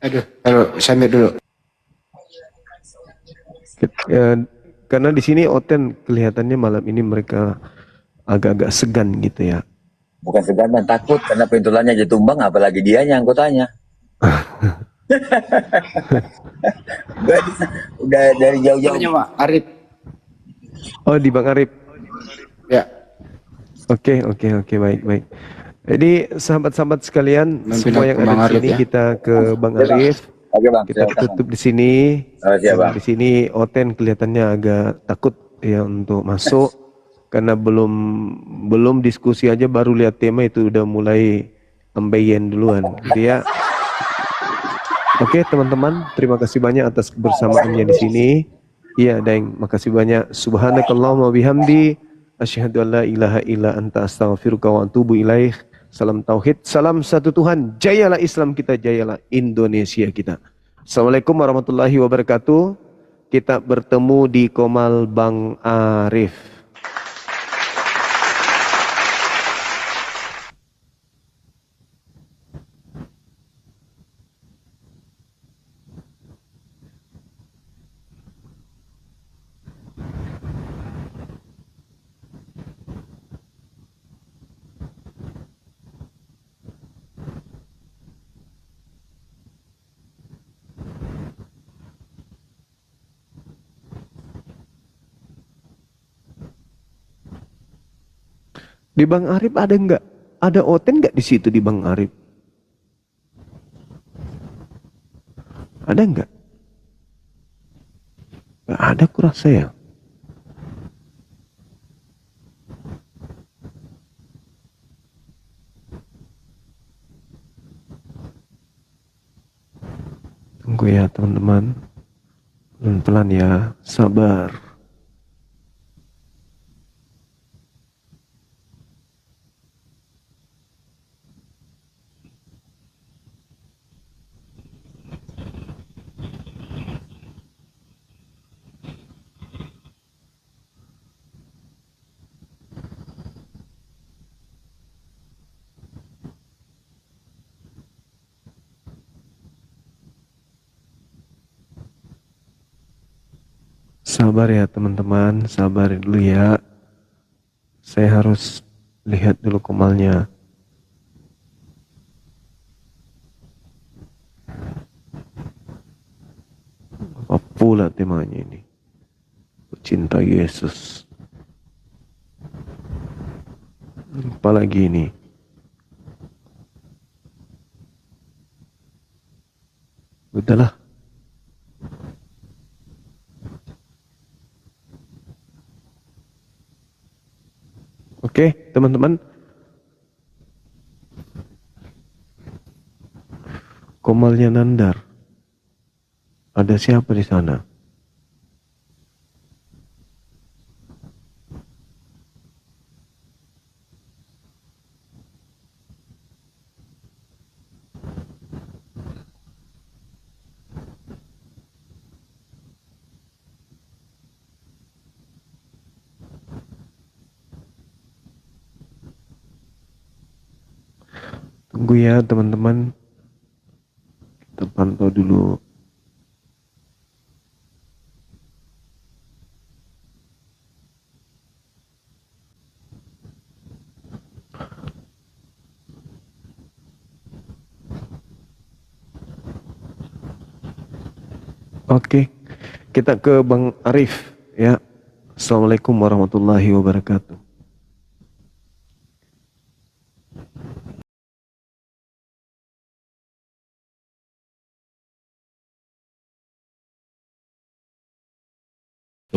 Aduh, saya mute dulu. Karena di sini Oten kelihatannya malam ini mereka agak-agak segan gitu ya. Bukan segan Bang, takut karena pintulannya aja tumbang apalagi dianya anggotanya. Udah dari jauh-jauh. Namanya Pak Arif. Oh, di Bang Arif. Ya. Oke, baik. Jadi sahabat-sahabat sekalian, semua yang ada di sini ya. kita ke Bang Arif. Oke Bang, Kita tutup di sini. siap, Bang. Di sini Oten kelihatannya agak takut ya untuk masuk karena belum diskusi aja baru lihat tema itu udah mulai ambeien duluan. Dia Oke, teman-teman, terima kasih banyak atas kebersamaannya di sini. Iya, Daeng, makasih banyak. Subhanakallahumma bihamdi asyhadu an la ilaha illa anta astaghfiruka wa atubu ilaih. Salam tauhid, salam satu Tuhan. Jayalah Islam kita, jayalah Indonesia kita. Assalamualaikum warahmatullahi wabarakatuh. Kita bertemu di Komal Bang Arif. Di Bang Arif ada nggak? Ada Oten nggak di situ di Bang Arif? Ada nggak? Nggak ada kurasa ya. Tunggu ya teman-teman. Pelan-pelan ya, sabar. Sabar ya teman-teman, sabar dulu ya. Saya harus lihat dulu komalnya. Apa pula temanya ini? Cinta Yesus. Apalagi ini? Udahlah. Oke, teman-teman. Komalnya Nandar. Ada siapa di sana? Tunggu ya teman-teman. Kita pantau dulu. Oke, kita ke Bang Arif ya. Assalamualaikum warahmatullahi wabarakatuh.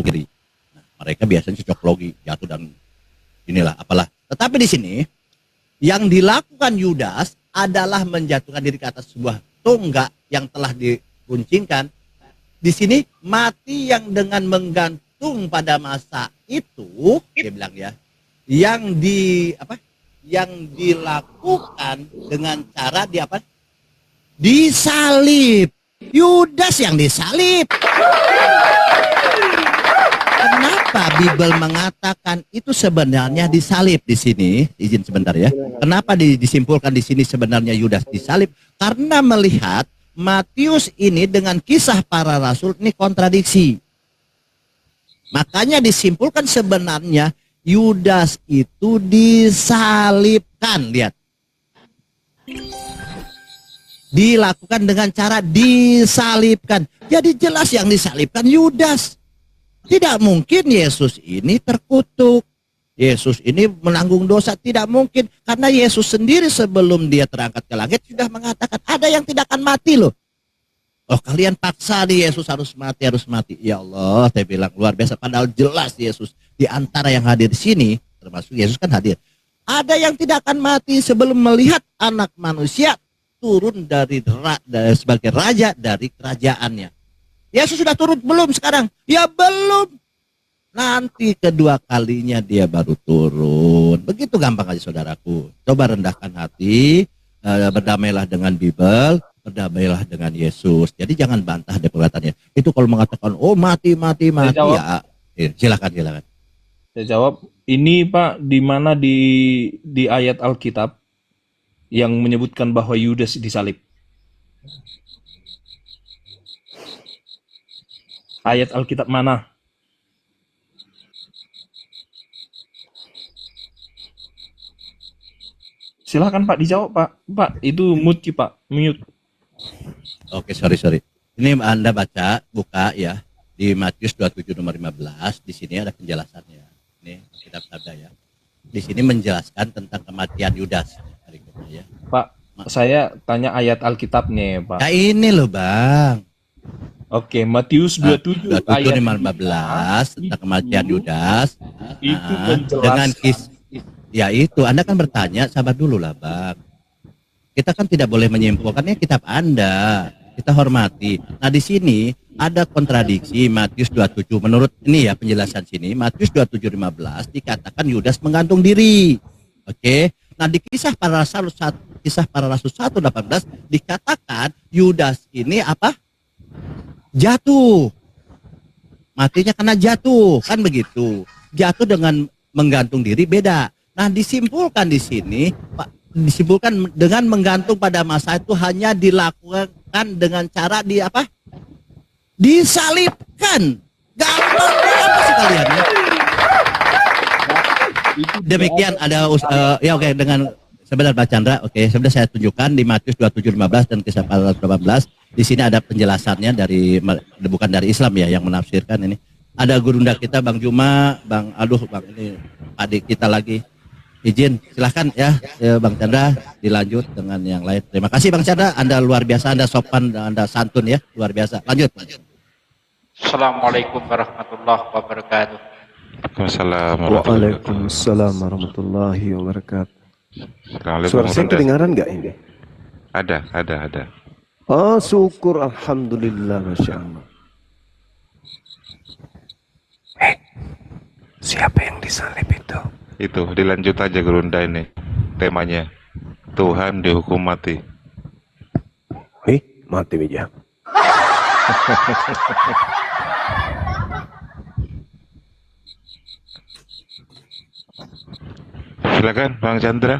Kiri. Nah, mereka biasanya cocok logi, jatuh dan inilah apalah. Tetapi di sini yang dilakukan Yudas adalah menjatuhkan diri ke atas sebuah tonggak yang telah diruncingkan. Di sini mati yang dengan menggantung pada masa itu, dia bilang ya, yang dilakukan dengan cara disalib. Yudas yang disalib. Kenapa Bible mengatakan itu sebenarnya disalib di sini? Izin sebentar ya. Kenapa disimpulkan di sini sebenarnya Yudas disalib? Karena melihat Matius ini dengan kisah para rasul ini kontradiksi. Makanya disimpulkan sebenarnya Yudas itu disalibkan. Lihat. Dilakukan dengan cara disalibkan. Jadi jelas yang disalibkan Yudas. Tidak mungkin Yesus ini terkutuk. Yesus ini menanggung dosa. Tidak mungkin. Karena Yesus sendiri sebelum dia terangkat ke langit sudah mengatakan ada yang tidak akan mati loh. Oh kalian paksa nih Yesus harus mati. Ya Allah, saya bilang luar biasa. Padahal jelas Yesus di antara yang hadir di sini, termasuk Yesus kan hadir. Ada yang tidak akan mati sebelum melihat anak manusia turun sebagai raja dari kerajaannya. Yesus sudah turun belum sekarang? Ya belum. Nanti kedua kalinya dia baru turun. Begitu gampang aja saudaraku. Coba rendahkan hati, berdamailah dengan Bible, berdamailah dengan Yesus. Jadi jangan bantah deh perkataannya. Itu kalau mengatakan, oh mati, ya silakan. Saya jawab, ini Pak, di mana di ayat Alkitab yang menyebutkan bahwa Yudas disalib? Ayat Alkitab mana? Silakan Pak dijawab Pak. Pak itu mute Pak, mute. Oke, sorry. Ini Anda buka ya di Matius 27 nomor 15. Di sini ada penjelasannya. Ini kitab sabda ya. Di sini menjelaskan tentang kematian Yudas. Ya. Pak, saya tanya ayat Alkitab nih Pak. Nah ini loh Bang. Oke, Matius 27 ayat 15 tentang kematian Yudas. Itu dengan ya itu, Anda kan bertanya, sabar dulu lah Bang. Kita kan tidak boleh menyimpulkannya kitab Anda. Kita hormati. Nah di sini ada kontradiksi Matius 27. Menurut ini ya penjelasan sini, Matius 27:15 dikatakan Yudas menggantung diri. Oke. Nah di kisah para rasul 1:18 dikatakan Yudas ini apa? Jatuh. Matinya karena jatuh, kan begitu. Jatuh dengan menggantung diri beda. Nah, disimpulkan di sini, Pak, disimpulkan dengan menggantung pada masa itu hanya dilakukan dengan cara disalibkan. Gampang apa sekalian ya? Demikian ada ya oke dengan sebentar Pak Chandra, oke, sebentar saya tunjukkan di Matius 27:15 dan kisah para rasul 18. Di sini ada penjelasannya bukan dari Islam ya yang menafsirkan ini. Ada gurunda kita Bang Juma, Bang ini adik kita lagi. Izin, silahkan ya Bang Chandra dilanjut dengan yang lain. Terima kasih Bang Chandra, Anda luar biasa, Anda sopan, Anda santun ya, luar biasa. Lanjut. Assalamualaikum warahmatullahi wabarakatuh. Waalaikumsalam warahmatullahi Waalaikumsalam warahmatullahi wabarakatuh. wabarakatuh. Suara saya kedengaran nggak ini? Ada. Oh, syukur, alhamdulillah, masya Allah. Siapa yang disalib itu? Itu dilanjut aja Gerunda ini temanya. Tuhan dihukum mati. Mati meja. Silakan Bang Chandra.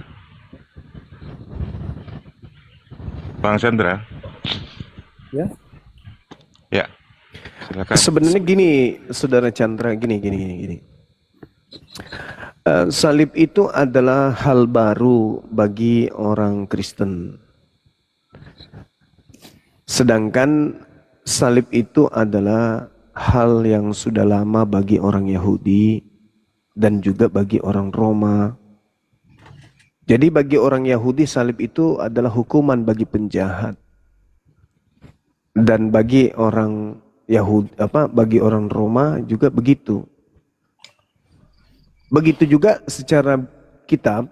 Bang Chandra. Ya. Ya. Silakan. Sebenarnya gini, Saudara Chandra, gini. Salib itu adalah hal baru bagi orang Kristen. Sedangkan salib itu adalah hal yang sudah lama bagi orang Yahudi dan juga bagi orang Roma. Jadi bagi orang Yahudi salib itu adalah hukuman bagi penjahat. Dan bagi orang bagi orang Roma juga begitu. Begitu juga secara kitab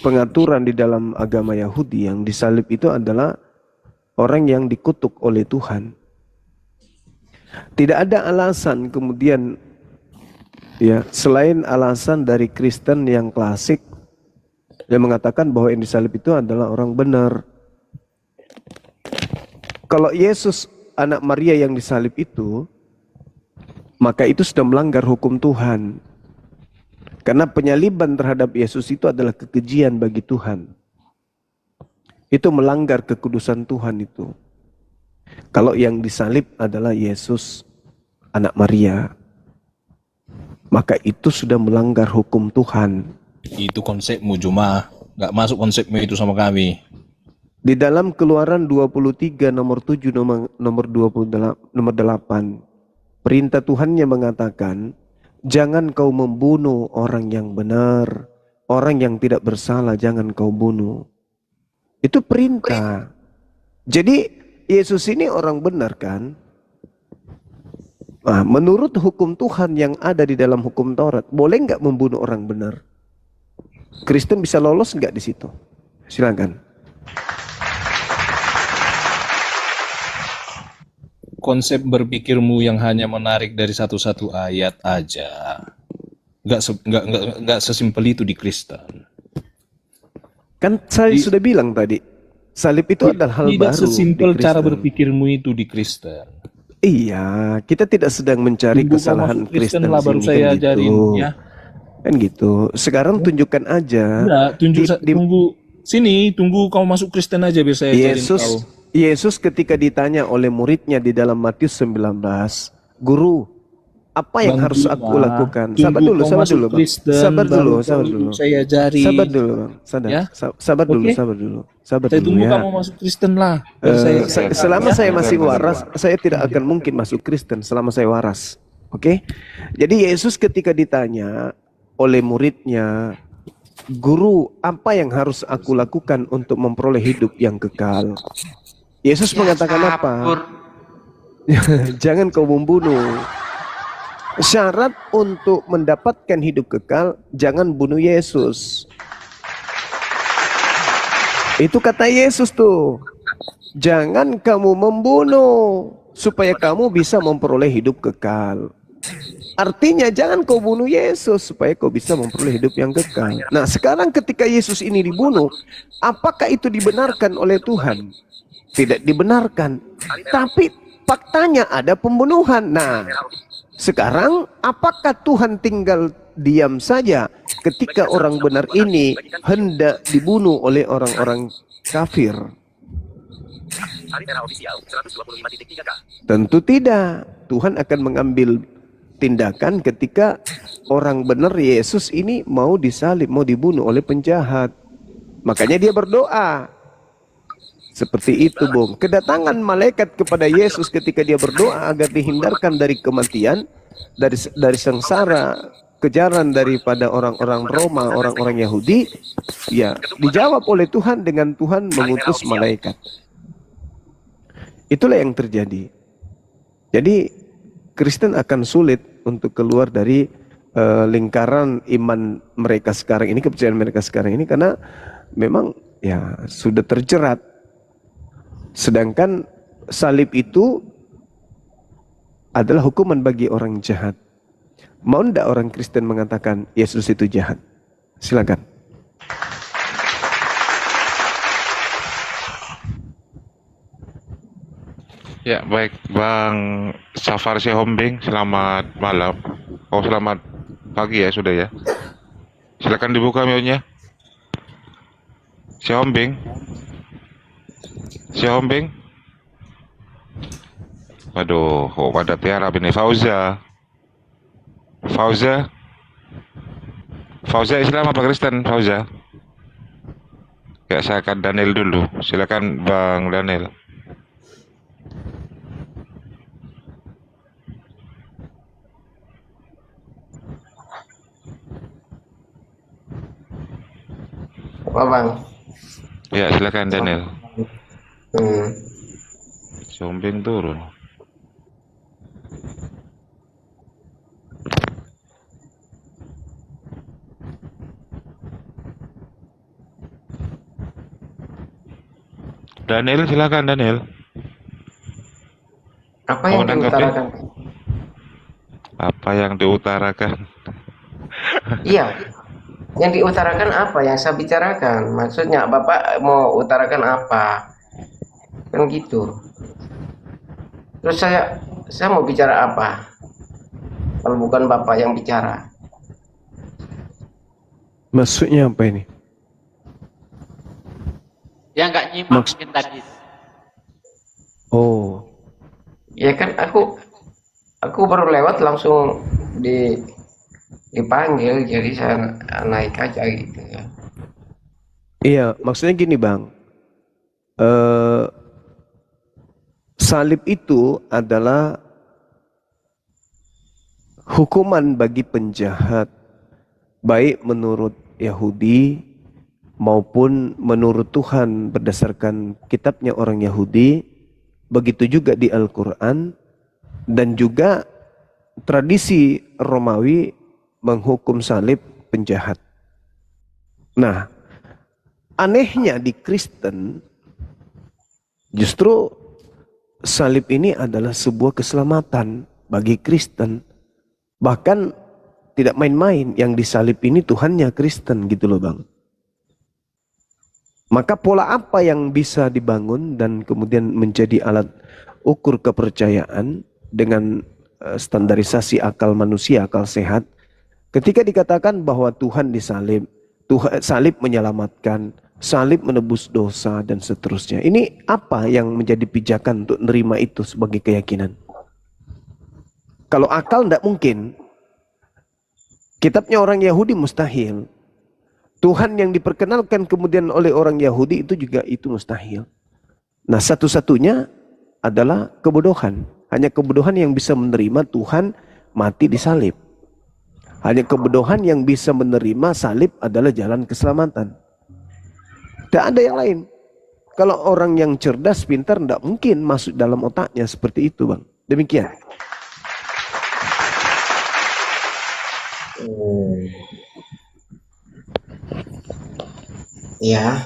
pengaturan di dalam agama Yahudi, yang disalib itu adalah orang yang dikutuk oleh Tuhan. Tidak ada alasan kemudian ya selain alasan dari Kristen yang klasik yang mengatakan bahwa yang disalib itu adalah orang benar. Kalau Yesus anak Maria yang disalib itu, maka itu sudah melanggar hukum Tuhan. Karena penyaliban terhadap Yesus itu adalah kekejian bagi Tuhan. Itu melanggar kekudusan Tuhan itu. Kalau yang disalib adalah Yesus anak Maria, maka itu sudah melanggar hukum Tuhan. Itu konsepmu Juma, nggak masuk konsepmu itu sama kami. Di dalam Keluaran 23 nomor 7 nomor 28 nomor 8, perintah Tuhannya mengatakan, jangan kau membunuh orang yang benar, orang yang tidak bersalah jangan kau bunuh. Itu perintah. Jadi Yesus ini orang benar kan? Nah, menurut hukum Tuhan yang ada di dalam hukum Taurat, boleh nggak membunuh orang benar? Kristen bisa lolos nggak di situ? Silakan. Konsep berpikirmu yang hanya menarik dari satu-satu ayat aja, nggak sesimpel itu di Kristen. Kan saya sudah bilang tadi, salib itu adalah hal Tidak baru. sesimpel di cara Kristen. berpikirmu itu di Kristen. Iya, kita tidak sedang mencari Tunggu kau kesalahan masuk Kristen Kristen lah baru sini, saya kan ajarin gitu. ya. Kan gitu. Sekarang tunjukkan aja. Enggak, tunggu sini, tunggu kau masuk Kristen aja biar saya ajarin kau. Yesus ketika ditanya oleh muridnya di dalam Matius 19, Guru, apa yang Bang harus Juma, aku lakukan? tunggu Sabar dulu, kau sabar masuk dulu, Bang. Kristen, Sabar dulu, baru sabar dulu. saya ajarin. Sabar dulu, Bang. Ya? Sabar dulu, Oke? sabar dulu. Sabar Saya dulu tunggu ya. kamu masuk Kristen lah. Baru Selama ya? saya masih waras, saya tidak akan mungkin masuk Kristen selama saya waras. Oke? Jadi Yesus ketika ditanya oleh muridnya, Guru, apa yang harus aku lakukan untuk memperoleh hidup yang kekal? Yesus mengatakan apa? Jangan kau membunuh. Syarat untuk mendapatkan hidup kekal, jangan bunuh Yesus. Itu kata Yesus tuh. Jangan kamu membunuh supaya kamu bisa memperoleh hidup kekal. Artinya jangan kau bunuh Yesus supaya kau bisa memperoleh hidup yang kekal. Nah, sekarang ketika Yesus ini dibunuh, apakah itu dibenarkan oleh Tuhan? Tidak dibenarkan. Tapi faktanya ada pembunuhan. Nah, sekarang apakah Tuhan tinggal diam saja ketika orang benar ini hendak dibunuh oleh orang-orang kafir? Tentu tidak. Tuhan akan mengambil tindakan ketika orang benar Yesus ini mau disalib, mau dibunuh oleh penjahat. Makanya dia berdoa. Seperti itu, Bung. Kedatangan malaikat kepada Yesus ketika dia berdoa agar dihindarkan dari kematian, dari sengsara, kejaran daripada orang-orang Roma, orang-orang Yahudi, ya dijawab oleh Tuhan dengan Tuhan mengutus malaikat. Itulah yang terjadi. Jadi Kristen akan sulit untuk keluar dari lingkaran iman mereka sekarang ini, kepercayaan mereka sekarang ini, karena memang ya sudah terjerat. Sedangkan salib itu adalah hukuman bagi orang jahat. Mau ndak orang Kristen mengatakan Yesus itu jahat? Silakan. Ya, baik Bang Safar Sihombing, selamat malam. Oh, selamat pagi ya sudah ya. Silakan dibuka mute-nya. Sihombing. Sihombing. Waduh, kok pada tiara ini Fauza. Fauza. Fauza Islam apa Kristen Fauza? Ya, saya akan Daniel dulu. Silakan Bang Daniel. Apa Bang? Ya, silakan Daniel. Hmm. Sombing turun. Daniel, silakan Daniel. Apa yang diutarakan? Apa yang diutarakan? Iya, yang diutarakan apa yang saya bicarakan? Maksudnya Bapak mau utarakan apa? Kan gitu. Terus saya mau bicara apa? Kalau bukan Bapak yang bicara. Maksudnya apa ini? Dia nggak nyimak mungkin tadi. Oh. Ya kan aku baru lewat langsung dipanggil, jadi saya naik aja gitu ya. Iya, maksudnya gini Bang. Salib itu adalah hukuman bagi penjahat, baik menurut Yahudi maupun menurut Tuhan berdasarkan kitabnya orang Yahudi, begitu juga di Al-Quran, dan juga tradisi Romawi menghukum salib penjahat. Nah, anehnya di Kristen, justru salib ini adalah sebuah keselamatan bagi Kristen. Bahkan tidak main-main, yang disalib ini Tuhannya Kristen gitu loh Bang. Maka pola apa yang bisa dibangun dan kemudian menjadi alat ukur kepercayaan dengan standarisasi akal manusia, akal sehat, ketika dikatakan bahwa Tuhan disalib, salib menyelamatkan, salib menebus dosa dan seterusnya. Ini apa yang menjadi pijakan untuk menerima itu sebagai keyakinan? Kalau akal tidak mungkin. Kitabnya orang Yahudi mustahil. Tuhan yang diperkenalkan kemudian oleh orang Yahudi itu juga itu mustahil. Nah, satu-satunya adalah kebodohan. Hanya kebodohan yang bisa menerima Tuhan mati di salib. Hanya kebodohan yang bisa menerima salib adalah jalan keselamatan. Tidak ada yang lain. Kalau orang yang cerdas, pintar, tidak mungkin masuk dalam otaknya seperti itu Bang. Demikian. Ya,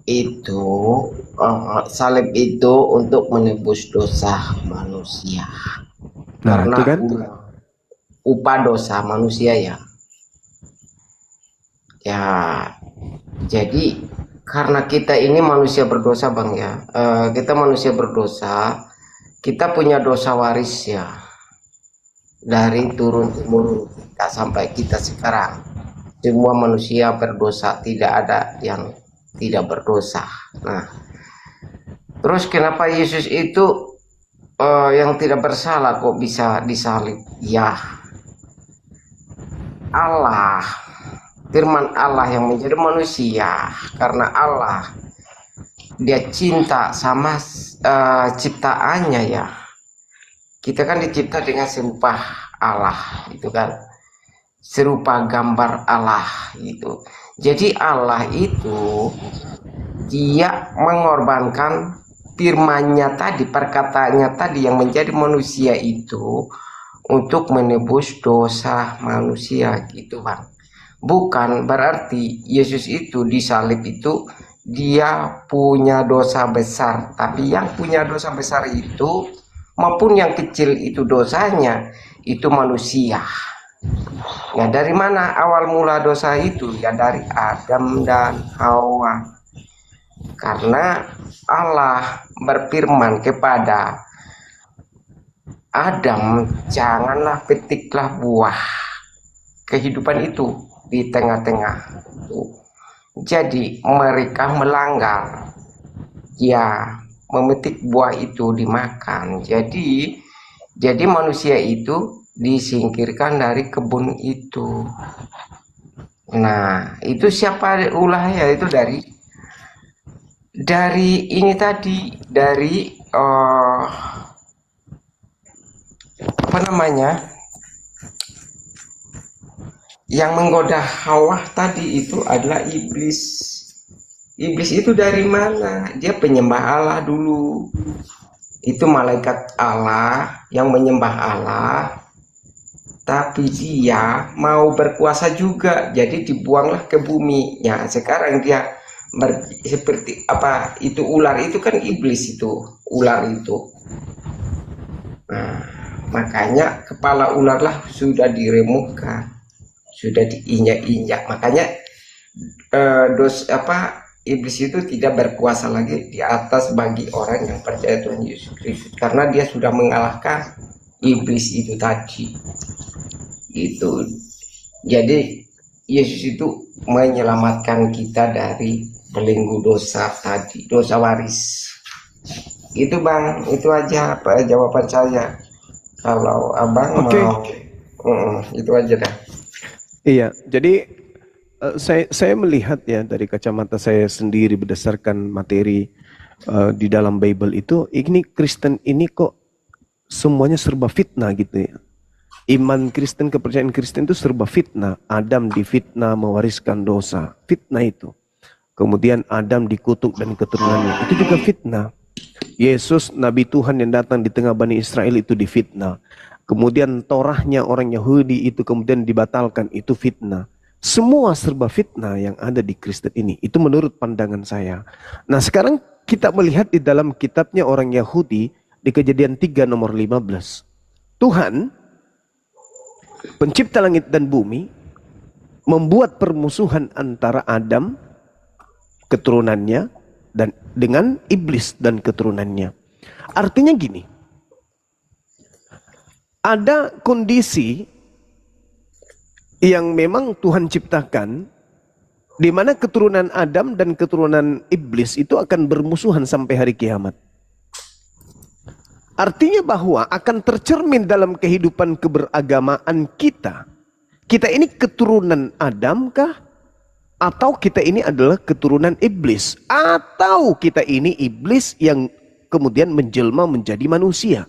itu salib itu untuk menebus dosa manusia. Nah, Karena itu kan? upah dosa manusia ya. Ya, jadi karena kita ini manusia berdosa Bang ya. Kita manusia berdosa, kita punya dosa waris ya. Dari turun temurun kita sampai kita sekarang. Semua manusia berdosa, tidak ada yang tidak berdosa. Nah, terus kenapa Yesus itu yang tidak bersalah kok bisa disalib? Ya, Allah, firman Allah yang menjadi manusia, karena Allah dia cinta sama ciptaannya ya. Kita kan dicipta dengan serupa Allah, itu kan. Serupa gambar Allah itu. Jadi Allah itu dia mengorbankan firman-Nya tadi, perkataannya tadi yang menjadi manusia itu untuk menebus dosa manusia gitu Bang. Bukan berarti Yesus itu disalib itu dia punya dosa besar, tapi yang punya dosa besar itu maupun yang kecil itu dosanya itu manusia. Nah, dari mana awal mula dosa itu? Ya dari Adam dan Hawa. Karena Allah berfirman kepada Adam, janganlah petiklah buah kehidupan itu di tengah-tengah. Jadi mereka melanggar, ya memetik buah itu dimakan. Jadi manusia itu disingkirkan dari kebun itu. Nah, itu siapa ulahnya? Itu dari ini tadi, dari apa namanya, yang menggoda Hawa tadi itu adalah iblis. Iblis itu dari mana? Dia penyembah Allah dulu. Itu malaikat Allah yang menyembah Allah, tapi dia mau berkuasa juga, jadi dibuanglah ke bumi. Ya, sekarang dia seperti apa? Itu ular itu kan iblis itu, ular itu. Nah, makanya kepala ular lah sudah diremukkan, sudah diinjak-injak. Makanya iblis itu tidak berkuasa lagi di atas bagi orang yang percaya Tuhan Yesus Kristus, karena dia sudah mengalahkan iblis itu tadi. Itu jadi Yesus itu menyelamatkan kita dari belenggu dosa tadi, dosa waris. Itu Bang, itu aja jawaban saya. Kalau Abang mau itu aja dah. Iya, jadi saya melihat ya dari kacamata saya sendiri berdasarkan materi di dalam Bible itu, ini Kristen ini kok semuanya serba fitnah gitu ya. Iman Kristen, kepercayaan Kristen itu serba fitnah. Adam difitnah mewariskan dosa, fitnah itu. Kemudian Adam dikutuk dan keturunannya, itu juga fitnah. Yesus Nabi Tuhan yang datang di tengah Bani Israel itu difitnah. Kemudian Torahnya orang Yahudi itu kemudian dibatalkan, itu fitnah. Semua serba fitnah yang ada di Kristen ini. Itu menurut pandangan saya. Nah, sekarang kita melihat di dalam kitabnya orang Yahudi di Kejadian 3 nomor 15. Tuhan pencipta langit dan bumi membuat permusuhan antara Adam keturunannya dan dengan iblis dan keturunannya. Artinya gini. Ada kondisi yang memang Tuhan ciptakan, di mana keturunan Adam dan keturunan iblis itu akan bermusuhan sampai hari kiamat. Artinya bahwa akan tercermin dalam kehidupan keberagamaan kita. Kita ini keturunan Adam kah? Atau kita ini adalah keturunan iblis? Atau kita ini iblis yang kemudian menjelma menjadi manusia?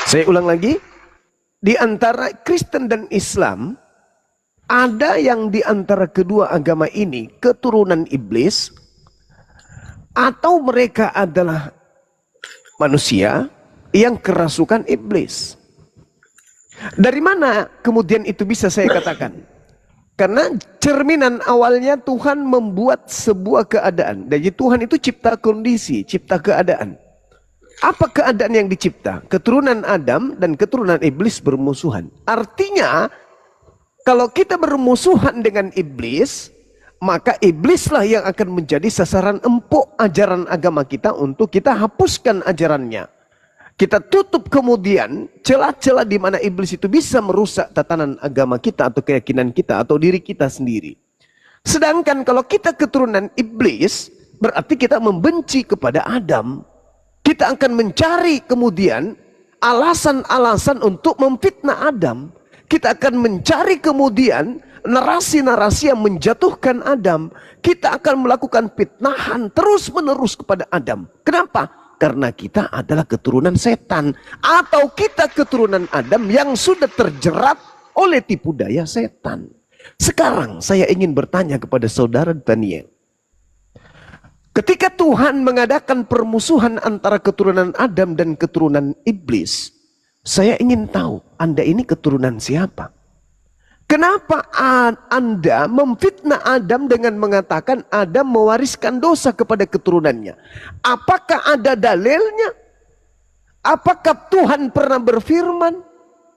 Saya ulang lagi. Di antara Kristen dan Islam, ada yang di antara kedua agama ini keturunan iblis, atau mereka adalah manusia yang kerasukan iblis. Dari mana kemudian itu bisa saya katakan? Karena cerminan awalnya Tuhan membuat sebuah keadaan. Jadi Tuhan itu cipta kondisi, cipta keadaan. Apa keadaan yang dicipta? Keturunan Adam dan keturunan iblis bermusuhan. Artinya, kalau kita bermusuhan dengan iblis, maka iblislah yang akan menjadi sasaran empuk ajaran agama kita untuk kita hapuskan ajarannya. Kita tutup kemudian celah-celah di mana iblis itu bisa merusak tatanan agama kita atau keyakinan kita atau diri kita sendiri. Sedangkan kalau kita keturunan iblis, berarti kita membenci kepada Adam. Kita akan mencari kemudian alasan-alasan untuk memfitnah Adam. Kita akan mencari kemudian narasi-narasi yang menjatuhkan Adam. Kita akan melakukan fitnahan terus-menerus kepada Adam. Kenapa? Karena kita adalah keturunan setan. Atau kita keturunan Adam yang sudah terjerat oleh tipu daya setan. Sekarang saya ingin bertanya kepada saudara Daniel. Ketika Tuhan mengadakan permusuhan antara keturunan Adam dan keturunan iblis, Saya ingin tahu Anda ini keturunan siapa? Kenapa Anda memfitnah Adam dengan mengatakan Adam mewariskan dosa kepada keturunannya? Apakah ada dalilnya? Apakah Tuhan pernah berfirman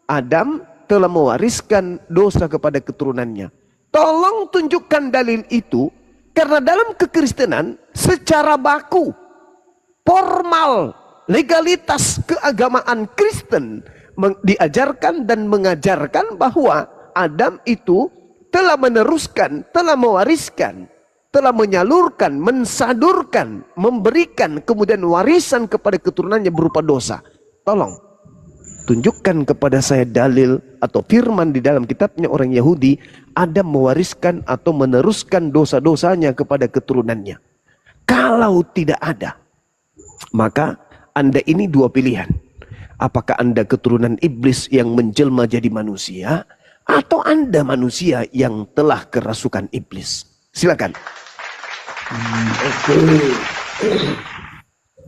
Adam telah mewariskan dosa kepada keturunannya? Tolong tunjukkan dalil itu, karena dalam kekristenan secara baku, formal, legalitas keagamaan Kristen diajarkan dan mengajarkan bahwa Adam itu telah meneruskan, telah mewariskan, telah menyalurkan, mensadurkan, memberikan kemudian warisan kepada keturunannya berupa dosa. Tolong tunjukkan kepada saya dalil atau firman di dalam kitabnya orang Yahudi, Adam mewariskan atau meneruskan dosa-dosanya kepada keturunannya. Kalau tidak ada, maka Anda ini dua pilihan. Apakah Anda keturunan iblis yang menjelma jadi manusia, atau Anda manusia yang telah kerasukan iblis? Silakan. Oke.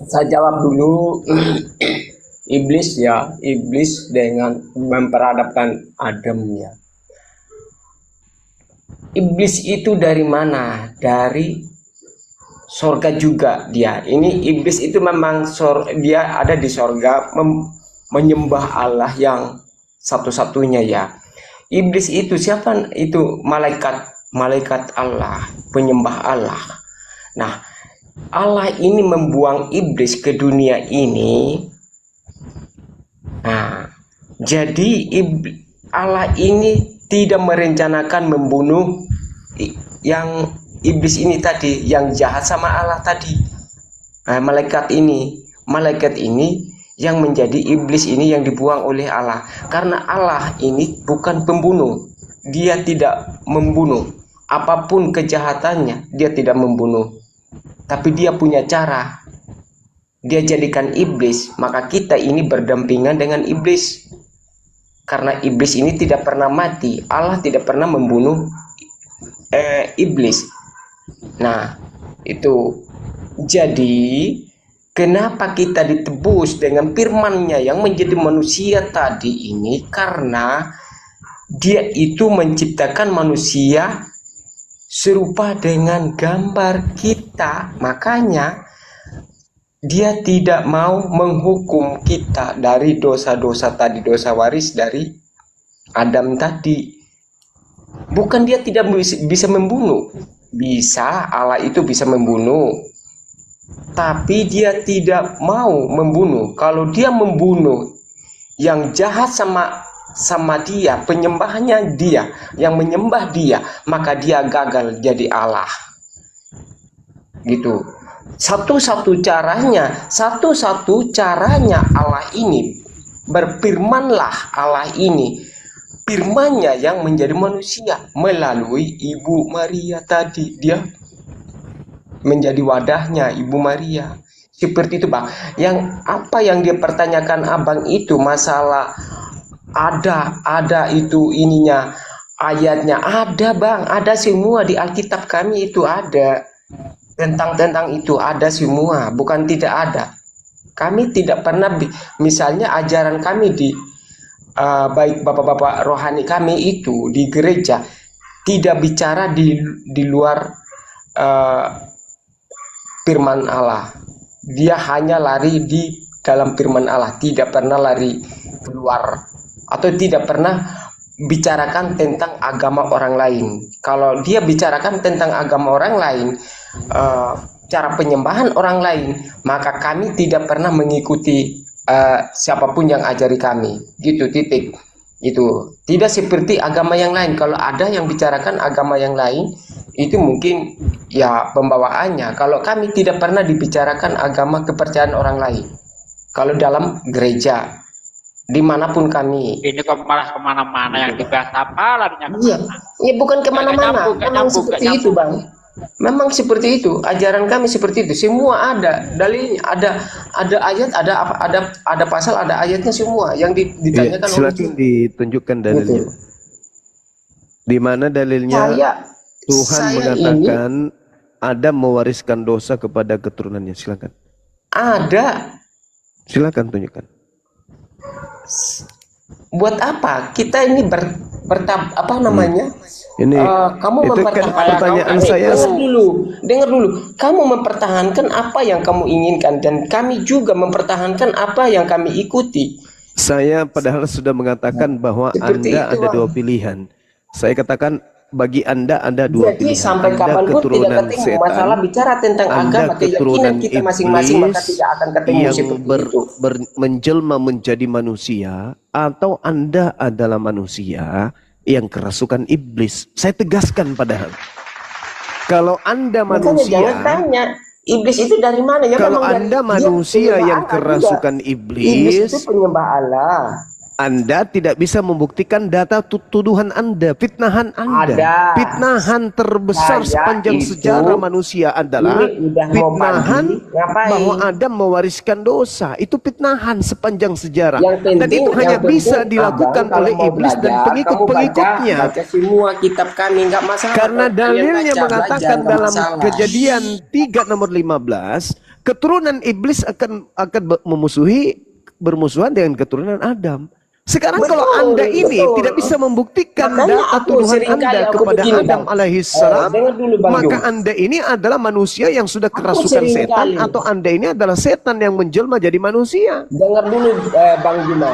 Saya jawab dulu. Iblis ya, iblis dengan memperadabkan Adam ya. Iblis itu dari mana? Dari sorga juga dia. Ini iblis itu memang dia ada di sorga menyembah Allah yang satu-satunya ya. Iblis itu siapa? Itu malaikat Allah, penyembah Allah. Nah, Allah ini membuang iblis ke dunia ini. Nah, jadi Allah ini tidak merencanakan membunuh yang iblis ini tadi, yang jahat sama Allah tadi. Nah, malaikat ini yang menjadi iblis ini yang dibuang oleh Allah. Karena Allah ini bukan pembunuh. Dia tidak membunuh. Apapun kejahatannya, dia tidak membunuh. Tapi dia punya cara. Dia jadikan iblis, maka kita ini berdampingan dengan iblis. Karena iblis ini tidak pernah mati. Allah tidak pernah membunuh iblis. Nah, itu. Jadi kenapa kita ditebus dengan firman-Nya yang menjadi manusia tadi ini? Karena dia itu menciptakan manusia serupa dengan gambar kita. Makanya dia tidak mau menghukum kita dari dosa-dosa tadi, dosa waris dari Adam tadi. Bukan dia tidak bisa membunuh. Bisa, Allah itu bisa membunuh. Tapi dia tidak mau membunuh. Kalau dia membunuh yang jahat sama dia, penyembahnya dia, yang menyembah dia, maka dia gagal jadi Allah. Gitu. Satu-satu caranya Allah ini, berfirmanlah Allah ini, firman-Nya yang menjadi manusia melalui Ibu Maria tadi. Dia menjadi wadahnya Ibu Maria. Seperti itu Bang. Yang apa yang dia pertanyakan Abang itu masalah ada itu ininya, ayatnya ada Bang, ada semua di Alkitab kami itu ada. Tentang itu ada semua, bukan tidak ada. Kami tidak pernah, misalnya ajaran kami di baik bapak-bapak rohani kami itu di gereja tidak bicara di luar firman Allah. Dia hanya lari di dalam firman Allah, tidak pernah lari keluar atau tidak pernah bicarakan tentang agama orang lain. Kalau dia bicarakan tentang agama orang lain, cara penyembahan orang lain, maka kami tidak pernah mengikuti siapapun yang ajari kami. Gitu, titik. Itu tidak seperti agama yang lain. Kalau ada yang bicarakan agama yang lain, itu mungkin ya pembawaannya. Kalau kami tidak pernah dibicarakan agama kepercayaan orang lain. Kalau dalam gereja, dimanapun kami. Ini kok malah kemana-mana yang dibahas apa larinya kemana? Iya, ya bukan kemana-mana. Memang seperti itu Bang. Memang seperti itu. Ajaran kami seperti itu. Semua ada dalilnya, ada ayat, ada pasal, ada ayatnya semua yang ditanyakan. Ya, silakan ditunjukkan dalilnya. Gitu. Di mana dalilnya Tuhan mengatakan Adam mewariskan dosa kepada keturunannya? Silakan. Ada. Silakan tunjukkan. Buat apa? Kita ini apa namanya? Ini Kamu itu kan mempertahankan pertanyaan saya. dengar dulu. Kamu mempertahankan apa yang kamu inginkan dan kami juga mempertahankan apa yang kami ikuti. Saya padahal sudah mengatakan bahwa Seperti Anda itu, ada Bang. dua pilihan. Saya katakan bagi Anda ada dua Jadi pilihan. sampai Anda kapanpun tidak keturunan ketemu setan, masalah bicara tentang Anda agama keyakinan keturunan kita masing-masing, maka iblis tidak akan ketemu yang seperti itu. menjelma menjadi manusia, atau Anda adalah manusia yang kerasukan iblis. Saya tegaskan padahal. Kalau Anda Makanya manusia, jangan tanya iblis itu dari mana ya? kalau Memang dari Anda dia manusia penyembah yang Allah kerasukan juga. Iblis itu penyembah Allah. Anda tidak bisa membuktikan data tuduhan Anda, fitnahan Anda. Ada. Fitnahan terbesar Saya sepanjang itu, sejarah manusia adalah ini udah mau fitnahan mandi, ngapain? bahwa Adam mewariskan dosa. Itu fitnahan sepanjang sejarah. Yang penting, Dan itu hanya yang bisa penting, dilakukan Abang, kalau oleh mau iblis dan belajar, pengikut-pengikutnya. kamu baca semua kitab kami, nggak masalah. Karena Kalau kalian dalilnya baca, mengatakan belajar, nggak dalam masalah. Kejadian 3 nomor 15, keturunan iblis akan bermusuhan dengan keturunan Adam. Sekarang Betul, kalau Anda ini betul. tidak bisa membuktikan Makanya data aku tuduhan seringkali Anda aku kepada begini, Adam Bang. alaihissalam, Dengar dulu, Bang maka Jum. Anda ini adalah manusia yang sudah kerasukan seringkali. setan, atau Anda ini adalah setan yang menjelma jadi manusia. Dengar dulu, Bang Juma.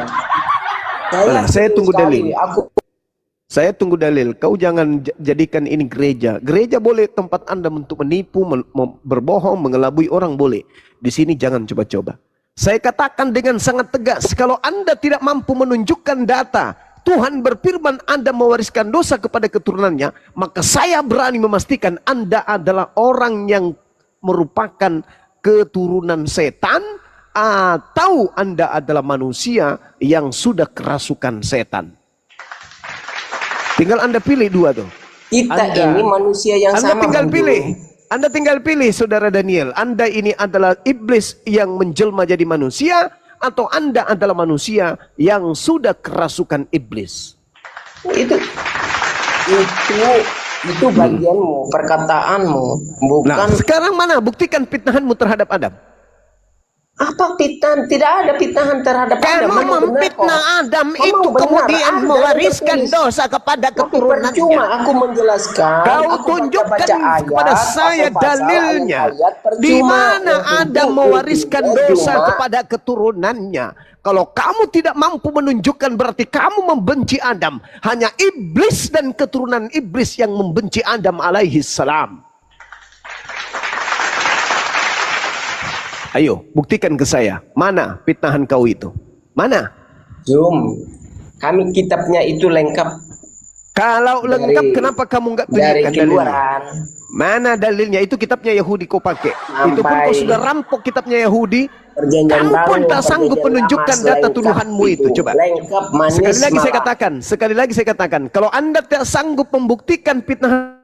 Saya tunggu sekali, dalil. Saya tunggu dalil. Kau jangan jadikan ini gereja. Gereja boleh tempat Anda untuk menipu, berbohong, mengelabui orang boleh. Di sini jangan coba-coba. Saya katakan dengan sangat tegas, kalau Anda tidak mampu menunjukkan data, Tuhan berfirman Anda mewariskan dosa kepada keturunannya, maka saya berani memastikan Anda adalah orang yang merupakan keturunan setan, atau Anda adalah manusia yang sudah kerasukan setan. Tinggal Anda pilih dua tuh. Kita ini manusia yang Anda sama. tinggal Bang pilih. Jum. Anda tinggal pilih, Saudara Daniel. Anda ini adalah iblis yang menjelma jadi manusia, atau Anda adalah manusia yang sudah kerasukan iblis. Itu bagianmu, perkataanmu, bukan. Nah, sekarang mana buktikan fitnahanmu terhadap Adam? Apa fitnah? Tidak ada fitnahan terhadap Adam. Kamu memfitnah Adam itu kemudian mewariskan dosa kepada keturunannya. Percuma aku menjelaskan. Kau aku tunjukkan baca ayat, kepada saya atau pasal, dalilnya. ayat, Di percuma. mana Adam mewariskan Percuma. dosa kepada keturunannya? Kalau kamu tidak mampu menunjukkan, berarti kamu membenci Adam. Hanya iblis dan keturunan iblis yang membenci Adam alaihissalam. Ayo, buktikan ke saya. Mana fitnahan kau itu? Mana? Jum, kami kitabnya itu lengkap. Kalau lengkap, kenapa kamu nggak Dari tunjukkan Keluaran. dalilnya? Mana dalilnya? Itu kitabnya Yahudi kau pakai. Itu pun kau Sampai sudah rampok kitabnya Yahudi. Perjanjian Kamu Baru, pun tak sanggup Perjanjian menunjukkan Lama, data lengkap tuduhanmu itu. Coba. Lengkap, manis, Sekali lagi saya malah. katakan. Sekali lagi saya katakan. Kalau Anda tak sanggup membuktikan fitnah